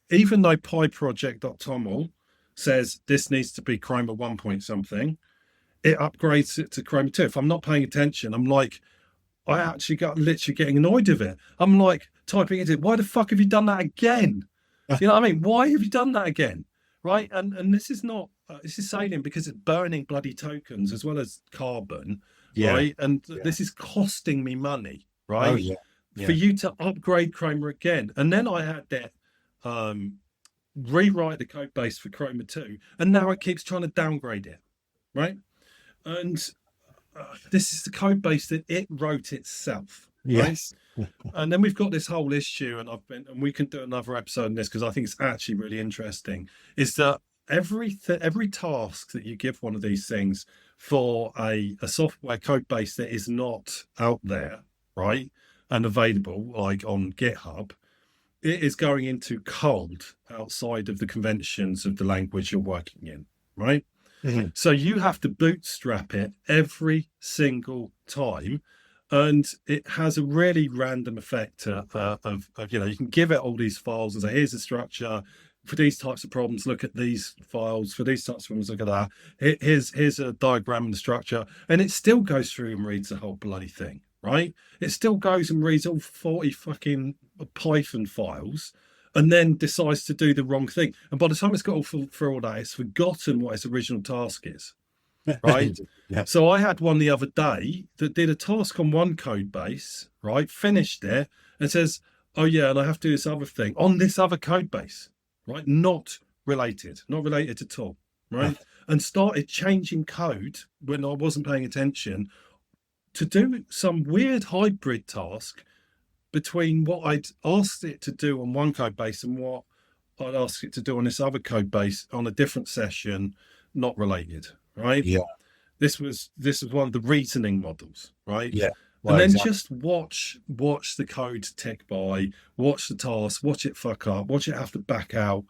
even though pyproject.toml says this needs to be Chroma 1 point something, it upgrades it to Chroma 2. If I'm not paying attention, I'm like, I actually got literally getting annoyed with it. I'm like typing into it, why the fuck have you done that again? You know what I mean? Why have you done that again? Right? And this is not, this is salient because it's burning bloody tokens as well as carbon, right? And this is costing me money, right? Oh, yeah. For you to upgrade Chroma again. And then I had that rewrite the code base for Chroma 2, and now it keeps trying to downgrade it, right? And this is the code base that it wrote itself, right? Yes. And then we've got this whole issue, and we can do another episode on this because I think it's actually really interesting, is that every task that you give one of these things for a software code base that is not out there, right, and available, like on GitHub, it is going into cold outside of the conventions of the language you're working in, right? Mm-hmm. So you have to bootstrap it every single time. And it has a really random effect of you can give it all these files and say, here's the structure. For these types of problems, look at these files. For these types of problems, look at that. Here's a diagram and the structure. And it still goes through and reads the whole bloody thing, right? It still goes and reads all 40 fucking Python files and then decides to do the wrong thing. And by the time it's got all through all that, it's forgotten what its original task is, right? Yeah. So I had one the other day that did a task on one code base, right? Finished it and says, oh yeah, and I have to do this other thing on this other code base, right? Not related at all, right? And started changing code when I wasn't paying attention to do some weird hybrid task between what I'd asked it to do on one code base and what I'd asked it to do on this other code base on a different session, not related, right? Yeah. This was one of the reasoning models, right? Yeah. And then just watch the code tick by, watch the task, watch it fuck up, watch it have to back out,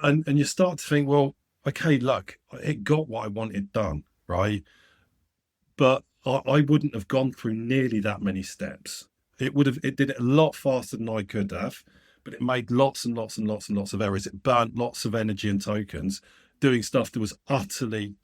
and you start to think, well, okay, look, it got what I wanted done, right? But I wouldn't have gone through nearly that many steps. It did it a lot faster than I could have, but it made lots and lots and lots and lots of errors. It burnt lots of energy and tokens doing stuff that was utterly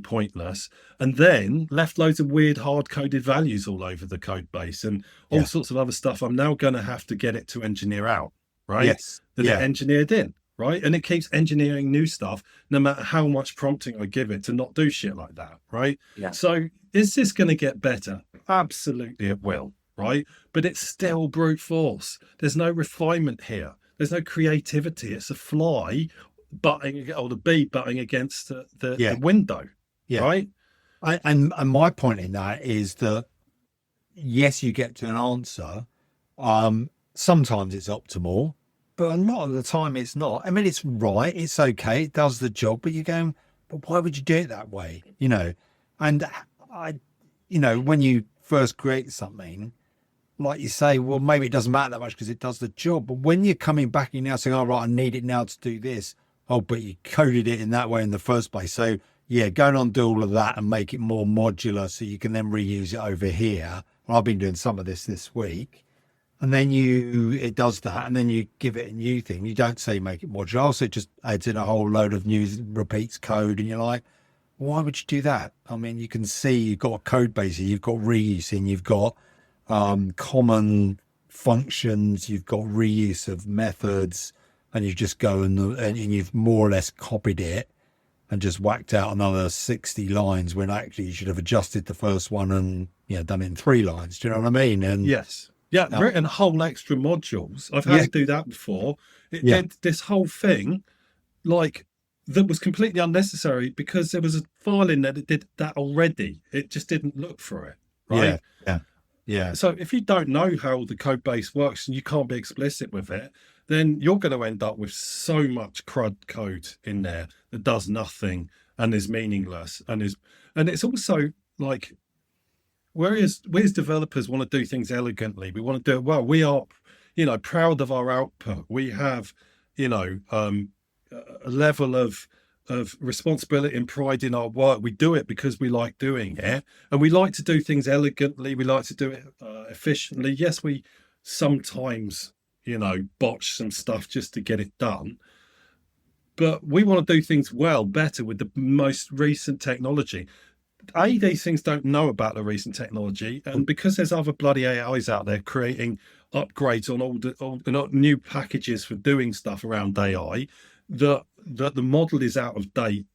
pointless, and then left loads of weird hard-coded values all over the code base and all sorts of other stuff I'm now going to have to get it to engineer out, right? Yes. That it engineered in, right? And it keeps engineering new stuff no matter how much prompting I give it to not do shit like that, right? Yeah. So is this going to get better? Absolutely it will, right? But it's still brute force. There's no refinement here. There's no creativity. It's a fly butting, or the bee butting against the window, right? And my point in that is that, yes, you get to an answer. Sometimes it's optimal, but a lot of the time it's not. I mean, it's right, it's okay, it does the job, but you're going, but why would you do it that way? You know, and when you first create something, like you say, well, maybe it doesn't matter that much because it does the job. But when you're coming back and you're now saying, all right, I need it now to do this. Oh, but you coded it in that way in the first place. So yeah, go on, do all of that and make it more modular so you can then reuse it over here. Well, I've been doing some of this week. And then it does that, and then you give it a new thing. You don't say make it modular. Also, it just adds in a whole load of new repeats code, and you're like, why would you do that? I mean, you can see you've got a code base, you've got reuse, and you've got common functions, you've got reuse of methods, and you just go and you've more or less copied it and just whacked out another 60 lines when actually you should have adjusted the first one and done it in 3 lines. Do you know what I mean? And yes. Yeah, written whole extra modules. I've had to do that before. It did this whole thing, like, that was completely unnecessary because there was a file in there that did that already. It just didn't look for it, right? Yeah. So if you don't know how the code base works and you can't be explicit with it, then you're going to end up with so much crud code in there that does nothing and is meaningless. And it's also like, whereas we as developers want to do things elegantly, we want to do it well. We are, proud of our output. We have, a level of responsibility and pride in our work. We do it because we like doing it, and we like to do things elegantly. We like to do it efficiently. Yes, we sometimes, botch some stuff just to get it done, but we want to do things well, better with the most recent technology. These things don't know about the recent technology, and because there's other bloody AIs out there creating upgrades on all new packages for doing stuff around AI, that the model is out of date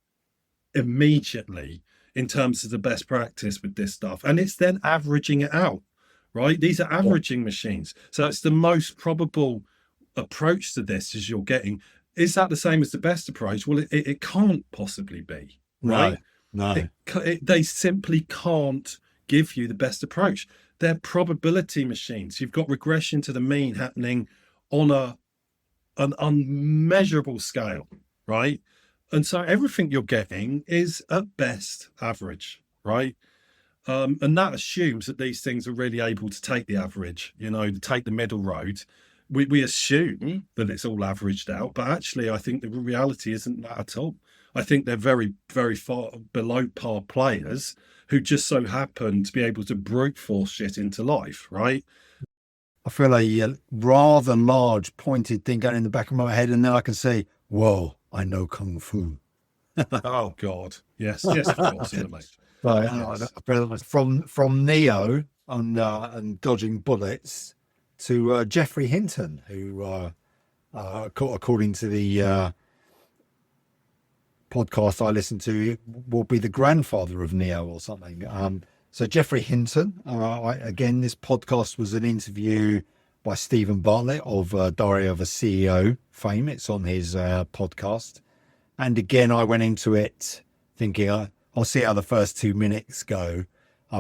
immediately in terms of the best practice with this stuff, and it's then averaging it out, right? These are averaging machines, so it's the most probable approach to this as you're getting. Is that the same as the best approach? Well, it can't possibly be, right? No. They simply can't give you the best approach. They're probability machines. You've got regression to the mean happening on an unmeasurable scale, right? And so everything you're getting is at best average, right? And that assumes that these things are really able to take the average, to take the middle road. We assume that it's all averaged out, but actually I think the reality isn't that at all. I think they're very, very far below par players who just so happen to be able to brute force shit into life, right? I feel a rather large pointed thing going in the back of my head, and then I can say, whoa, I know Kung Fu. Oh, God. Yes, of course. From Neo and dodging bullets to Geoffrey Hinton, who, according to the podcast I listened to, will be the grandfather of Neo or something. So Geoffrey Hinton, again, this podcast was an interview by Stephen Bartlett of Diary of a CEO fame. It's on his podcast. And again, I went into it thinking I'll see how the first 2 minutes go,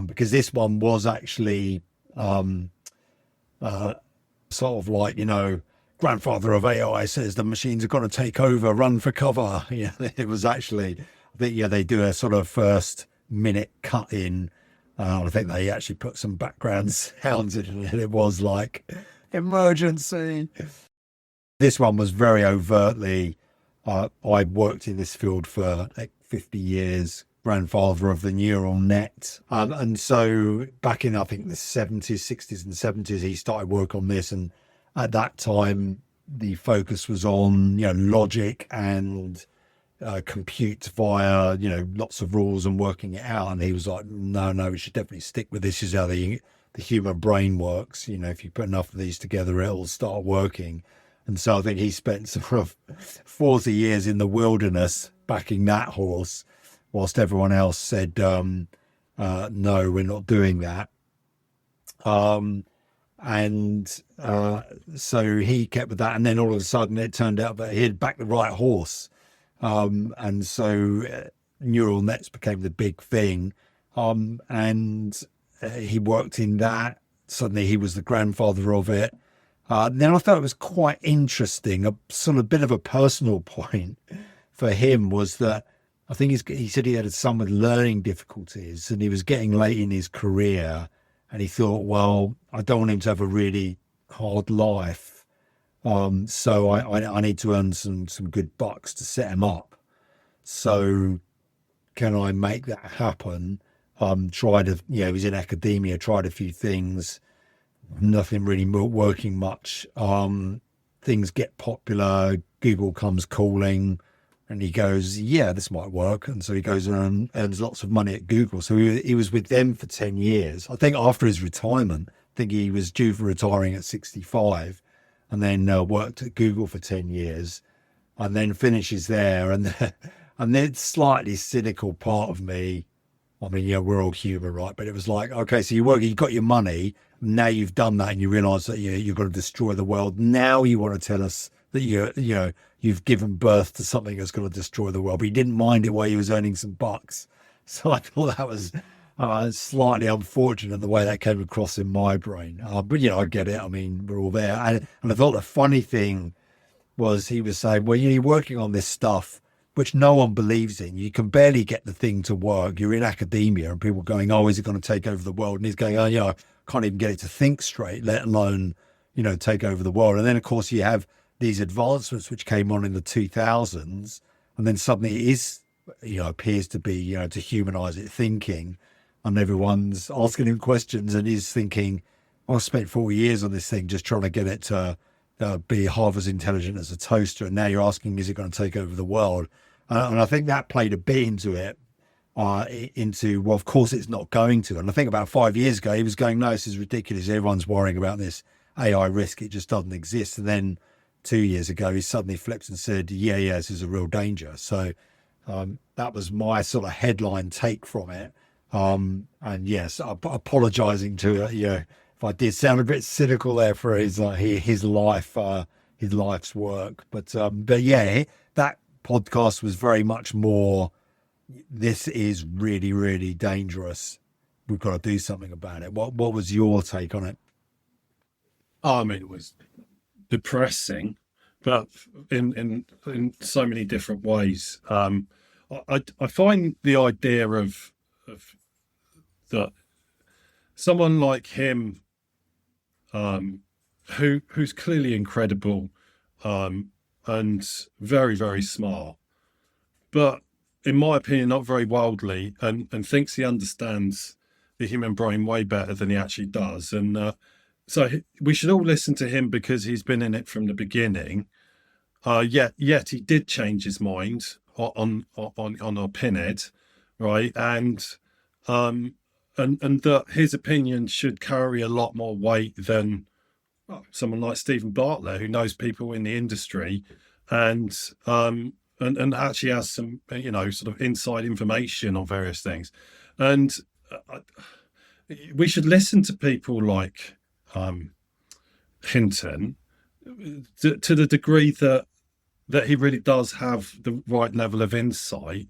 because this one was actually sort of like, grandfather of AI says the machines are going to take over, run for cover. Yeah, it was actually, they do a sort of first minute cut in. I think they actually put some background sounds in it. It was like emergency. This one was very overtly, I worked in this field for like 50 years, grandfather of the neural net. And so back in, I think, the 70s, 60s and 70s, he started work on this. And at that time, the focus was on, logic and compute via, lots of rules and working it out. And he was like, no, we should definitely stick with this. This is how the human brain works. If you put enough of these together, it'll start working. And so I think he spent sort of 40 years in the wilderness backing that horse, whilst everyone else said, no, we're not doing that. So he kept with that. And then all of a sudden it turned out that he had backed the right horse. And so neural nets became the big thing. And he worked in that. Suddenly he was the grandfather of it. Then I thought it was quite interesting. A sort of bit of a personal point for him was that I think he said he had some with learning difficulties and he was getting late in his career. And he thought, well, I don't want him to have a really hard life. So I need to earn some good bucks to set him up. So can I make that happen? Tried to, he was in academia, tried a few things, nothing really working much. Things get popular, Google comes calling, and he goes, yeah, this might work. And so he goes and earns lots of money at Google. So he was with them for 10 years. I think after his retirement, I think he was due for retiring at 65 and then worked at Google for 10 years and then finishes there. And the slightly cynical part of me, I mean, we're all human, right? But it was like, okay, so you got your money. Now you've done that and you realize that you're going to destroy the world. Now you want to tell us that you've given birth to something that's going to destroy the world. But he didn't mind it while he was earning some bucks. So I thought that was slightly unfortunate the way that came across in my brain. But I get it. I mean, we're all there. And I thought the funny thing was he was saying, well, you're working on this stuff which no one believes in. You can barely get the thing to work. You're in academia and people going, oh, is it going to take over the world? And he's going, oh, I can't even get it to think straight, let alone, take over the world. And then, of course, you have these advancements which came on in the 2000s. And then suddenly it is, appears to be, to humanize it thinking. And everyone's asking him questions and he's thinking, I spent 4 years on this thing just trying to get it to be half as intelligent as a toaster. And now you're asking, is it going to take over the world? And I think that played a bit into it, well, of course it's not going to. And I think about 5 years ago, he was going, no, this is ridiculous. Everyone's worrying about this AI risk. It just doesn't exist. And then 2 years ago, he suddenly flipped and said, yeah, this is a real danger. So that was my sort of headline take from it. And yes, apologizing to, if I did sound a bit cynical there for his life, his life's work. But yeah, that podcast was very much more, this is really, really dangerous. We've got to do something about it. What was your take on it? I mean, it was depressing, but in so many different ways. I find the idea of that someone like him, who's clearly incredible, and very, very smart, but in my opinion, not very worldly, and thinks he understands the human brain way better than he actually does. And so we should all listen to him because he's been in it from the beginning. Yet he did change his mind on our pinhead, right? And that his opinion should carry a lot more weight than someone like Stephen Bartlett, who knows people in the industry and actually has some, sort of inside information on various things. And we should listen to people like Hinton, to the degree that he really does have the right level of insight.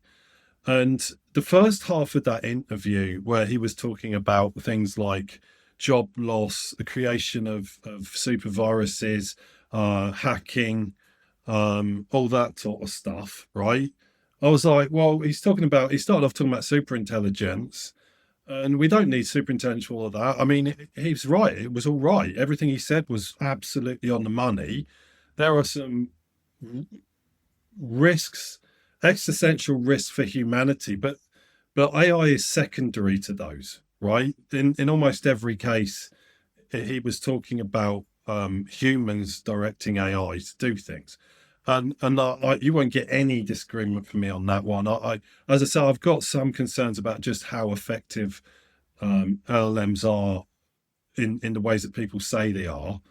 And the first half of that interview, where he was talking about things like job loss, the creation of super viruses, hacking, all that sort of stuff, right? I was like, well, he started off talking about super intelligence, and we don't need super intelligence for all of that. I mean, he's right. It was all right. Everything he said was absolutely on the money. There are some risks, existential risks for humanity, but AI is secondary to those, right? In almost every case, he was talking about humans directing AI to do things, and you won't get any disagreement from me on that one. As I say, I've got some concerns about just how effective LLMs are in the ways that people say they are.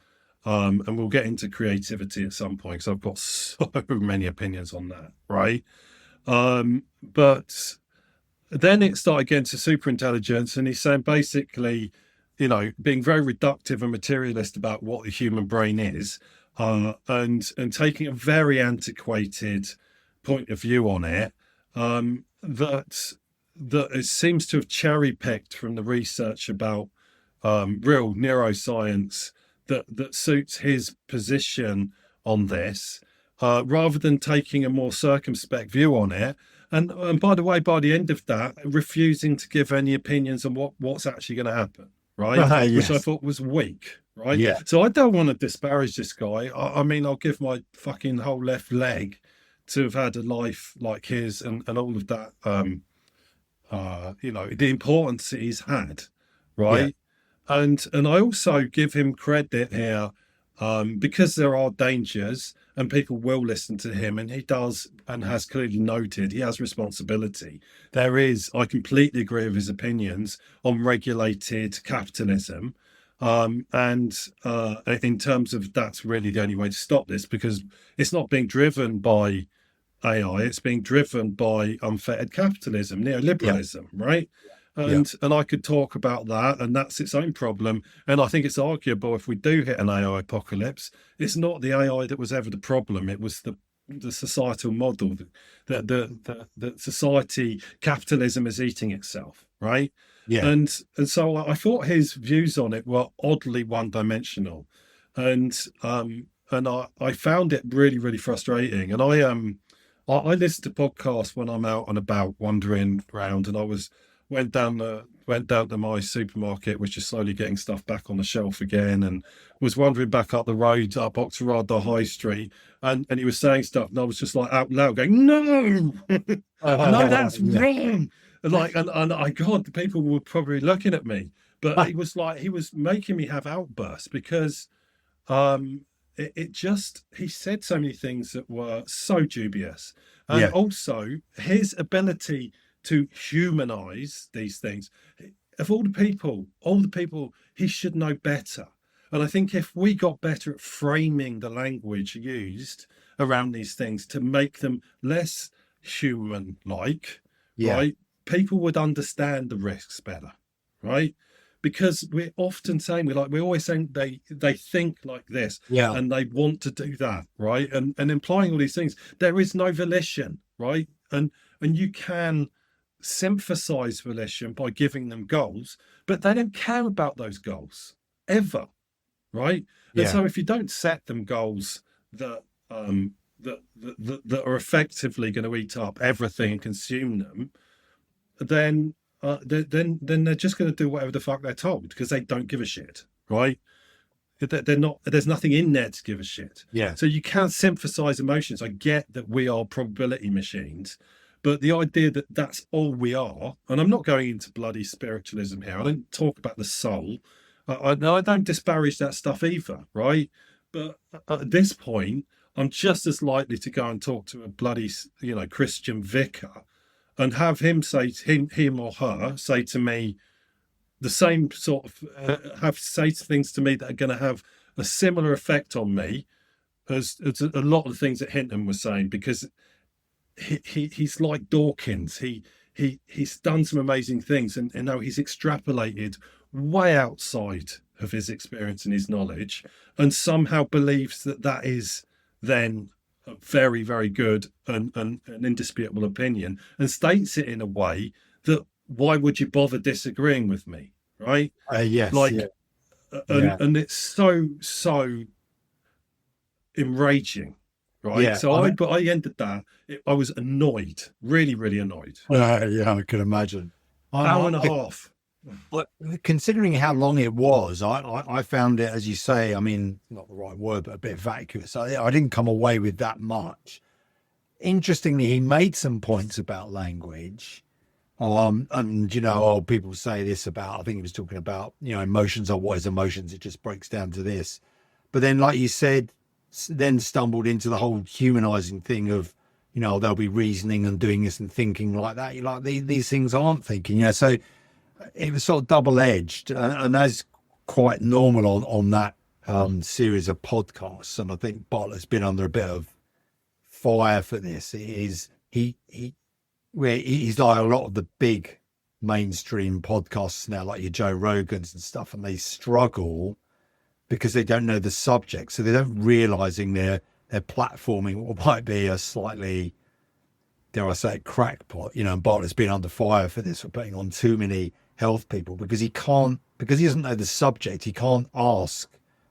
And we'll get into creativity at some point, because I've got so many opinions on that, right? But then it started getting to super intelligence, and he's saying basically, being very reductive and materialist about what the human brain is, and taking a very antiquated point of view on it, that it seems to have cherry picked from the research about real neuroscience that suits his position on this, rather than taking a more circumspect view on it. And by the way, by the end of that, refusing to give any opinions on what's actually going to happen, right? Yes. Which I thought was weak, right? Yeah. So I don't want to disparage this guy. I mean, I'll give my fucking whole left leg to have had a life like his, and all of that, the importance that he's had, right? And I also give him credit here, because there are dangers and people will listen to him, and he does, and has clearly noted he has responsibility. I completely agree with his opinions on regulated capitalism. And in terms of, that's really the only way to stop this, because it's not being driven by AI, it's being driven by unfettered capitalism, neoliberalism, right? And I could talk about that, and that's its own problem. And I think it's arguable, if we do hit an AI apocalypse, it's not the AI that was ever the problem. It was the societal model that the society, capitalism, is eating itself, right? Yeah. And so I thought his views on it were oddly one-dimensional, and I found it really, really frustrating. And I listen to podcasts when I'm out and about wandering around, and I went down to my supermarket, which is slowly getting stuff back on the shelf again, and was wandering back up the road up Oxford High Street, and he was saying stuff, and I was just like out loud going, no, no, that's wrong. And I, God, the people were probably looking at me, but it was like he was making me have outbursts, because he said so many things that were so dubious, and also his ability to humanize these things. Of all the people, he should know better. And I think if we got better at framing the language used around these things to make them less human-like, right, people would understand the risks better, right? Because we're often saying, we're always saying they think like this, and they want to do that, right? And implying all these things. There is no volition, right? And you can synthesize volition by giving them goals, but they don't care about those goals ever, right? And so if you don't set them goals that are effectively going to eat up everything and consume them, then they're just going to do whatever the fuck they're told, because they don't give a shit, right? They're not. There's nothing in there to give a shit. So you can synthesize emotions. I get that we are probability machines, but the idea that that's all we are, and I'm not going into bloody spiritualism here. I don't talk about the soul. I don't disparage that stuff either, right? But at this point, I'm just as likely to go and talk to a bloody, Christian vicar, and have him him or her say to me the same sort of, say things to me that are going to have a similar effect on me as a lot of the things that Hinton was saying, because he's like Dawkins. He's done some amazing things, and now he's extrapolated way outside of his experience and his knowledge, and somehow believes that that is then a very, very good and an indisputable opinion, and states it in a way that, why would you bother disagreeing with me, right? Yes, Like, yeah, yeah, and it's so enraging, right? yeah. So I I mean, but I ended that. I was annoyed, really, really annoyed. yeah, I can imagine. Hour and a half. But considering how long it was, I found it, as you say, I mean, not the right word, but a bit vacuous. I didn't come away with that much. Interestingly, he made some points about language. And people say this about, I think he was talking about, emotions are what is emotions. It just breaks down to this. But then, like you said, then stumbled into the whole humanizing thing of, they'll be reasoning and doing this and thinking like that. You're like, these things aren't thinking, so it was sort of double-edged, and that's quite normal on that series of podcasts. And I think Bartlett's been under a bit of fire for this. He's like a lot of the big mainstream podcasts now, like your Joe Rogans and stuff, and they struggle because they don't know the subject, so they don't realizing they're platforming what might be a slightly, dare I say, crackpot. And Bartlett's been under fire for this, for putting on too many health people, because he doesn't know the subject. He can't ask,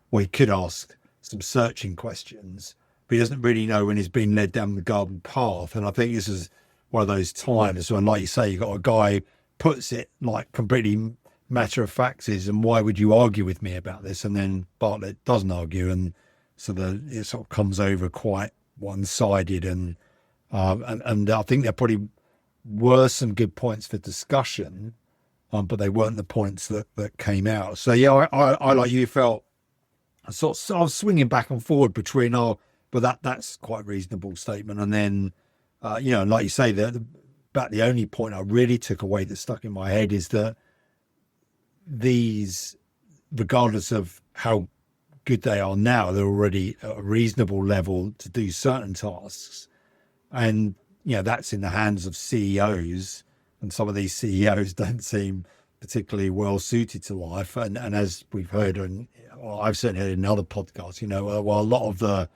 well, he could ask some searching questions, but he doesn't really know when he's been led down the garden path. And I think this is one of those times when, like you say, you got a guy who puts it like completely matter of fact is, and why would you argue with me about this? And then Bartlett doesn't argue, and so it sort of comes over quite one-sided. And I think there probably were some good points for discussion, but they weren't the points that came out. So yeah, I like you felt I was swinging back and forward between but that's quite a reasonable statement, and then like you say, about the only point I really took away that stuck in my head is that these, regardless of how good they are now, they're already at a reasonable level to do certain tasks, and that's in the hands of CEOs. And some of these CEOs don't seem particularly well suited to life. And as we've heard, I've certainly heard in other podcasts, while a lot of the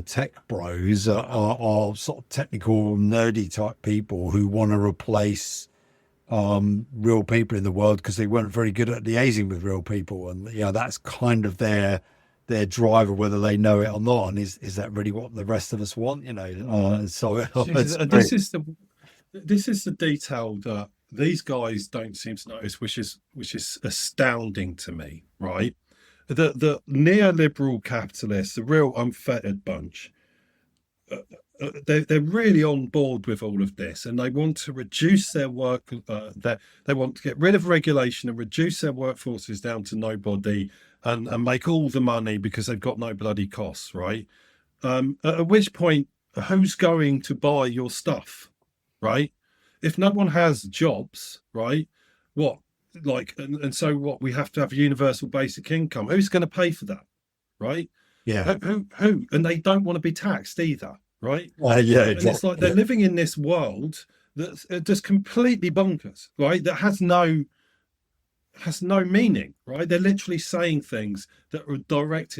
tech bros are sort of technical, nerdy type people who want to replace real people in the world because they weren't very good at liaising with real people. And, that's kind of their driver, whether they know it or not. And is that really what the rest of us want? This is the detail that these guys don't seem to notice, which is astounding to me, right? The neoliberal capitalists, the real unfettered bunch, they're really on board with all of this, and they want to reduce their work. They want to get rid of regulation and reduce their workforces down to nobody, and make all the money because they've got no bloody costs, right? At which point, who's going to buy your stuff? Right? If no one has jobs, right? What, so what? We have to have universal basic income. Who's going to pay for that? Right? Yeah. Who? And they don't want to be taxed either, right? Yeah, and it's like they're living in this world that's just completely bonkers, right? That has no meaning, right? They're literally saying things that are direct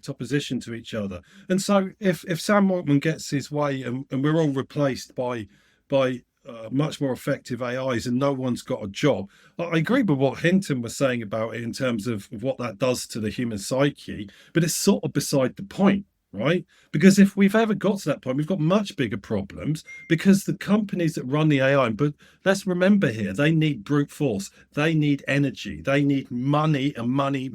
opposition to each other. And so if Sam Altman gets his way and we're all replaced by much more effective AIs and no one's got a job, I agree with what Hinton was saying about it in terms of what that does to the human psyche, but it's sort of beside the point, right? Because if we've ever got to that point, we've got much bigger problems, because the companies that run the AI, but let's remember here, they need brute force, they need energy, they need money, and money,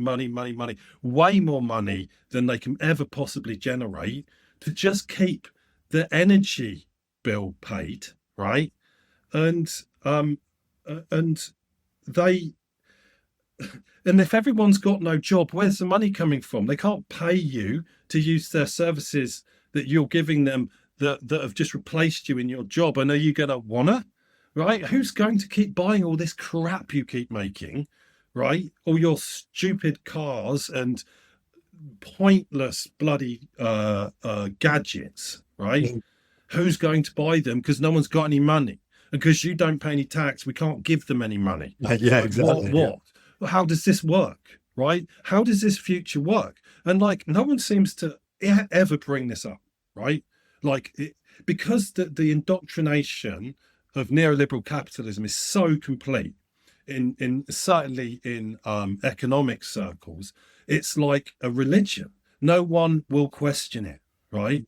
way more money than they can ever possibly generate to just keep the energy bill paid, right? And if everyone's got no job, where's the money coming from? They can't pay you to use their services that you're giving them that have just replaced you in your job. And are you going to wanna, right? Who's going to keep buying all this crap you keep making, right? All your stupid cars and pointless bloody gadgets, right? Who's going to buy them? Because no one's got any money. And because you don't pay any tax, we can't give them any money. Yeah, exactly. What? How does this work? right? How does this future work? And like, no one seems to ever bring this up, right? Like, because the indoctrination of neoliberal capitalism is so complete in certainly in economic circles, it's like a religion. No one will question it, right?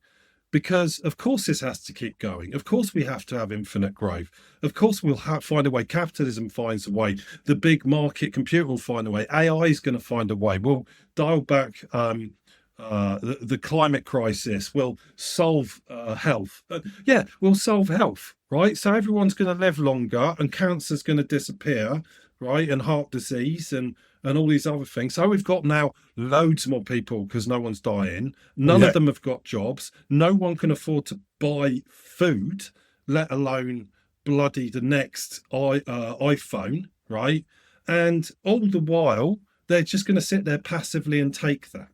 Because of course this has to keep going. Of course we have to have infinite growth. Of course we'll find a way. Capitalism finds a way. The big market computer will find a way. AI is going to find a way. We'll dial back the climate crisis. We'll solve health. Yeah, we'll solve health, right? So everyone's going to live longer, and cancer's going to disappear, right? And heart disease and all these other things. So we've got now loads more people because no one's dying. None of them have got jobs. No one can afford to buy food, let alone bloody the next iPhone, right? And all the while, they're just going to sit there passively and take that,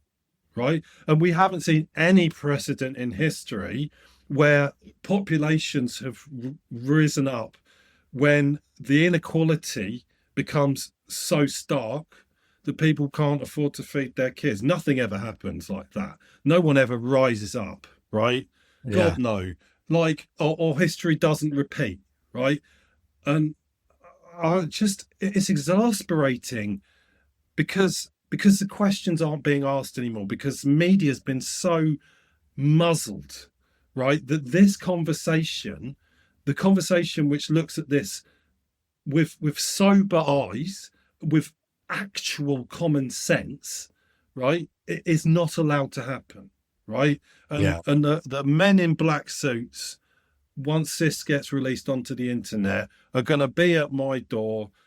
right? And we haven't seen any precedent in history where populations have risen up when the inequality becomes so stark that people can't afford to feed their kids. Nothing ever happens like that. No one ever rises up, right? God, no. Like, or history doesn't repeat, right? And it's exasperating because the questions aren't being asked anymore, because media's been so muzzled, right? That this conversation, the conversation which looks at this with sober eyes, with actual common sense, right, it is not allowed to happen, right? And the men in black suits, once this gets released onto the internet, are going to be at my door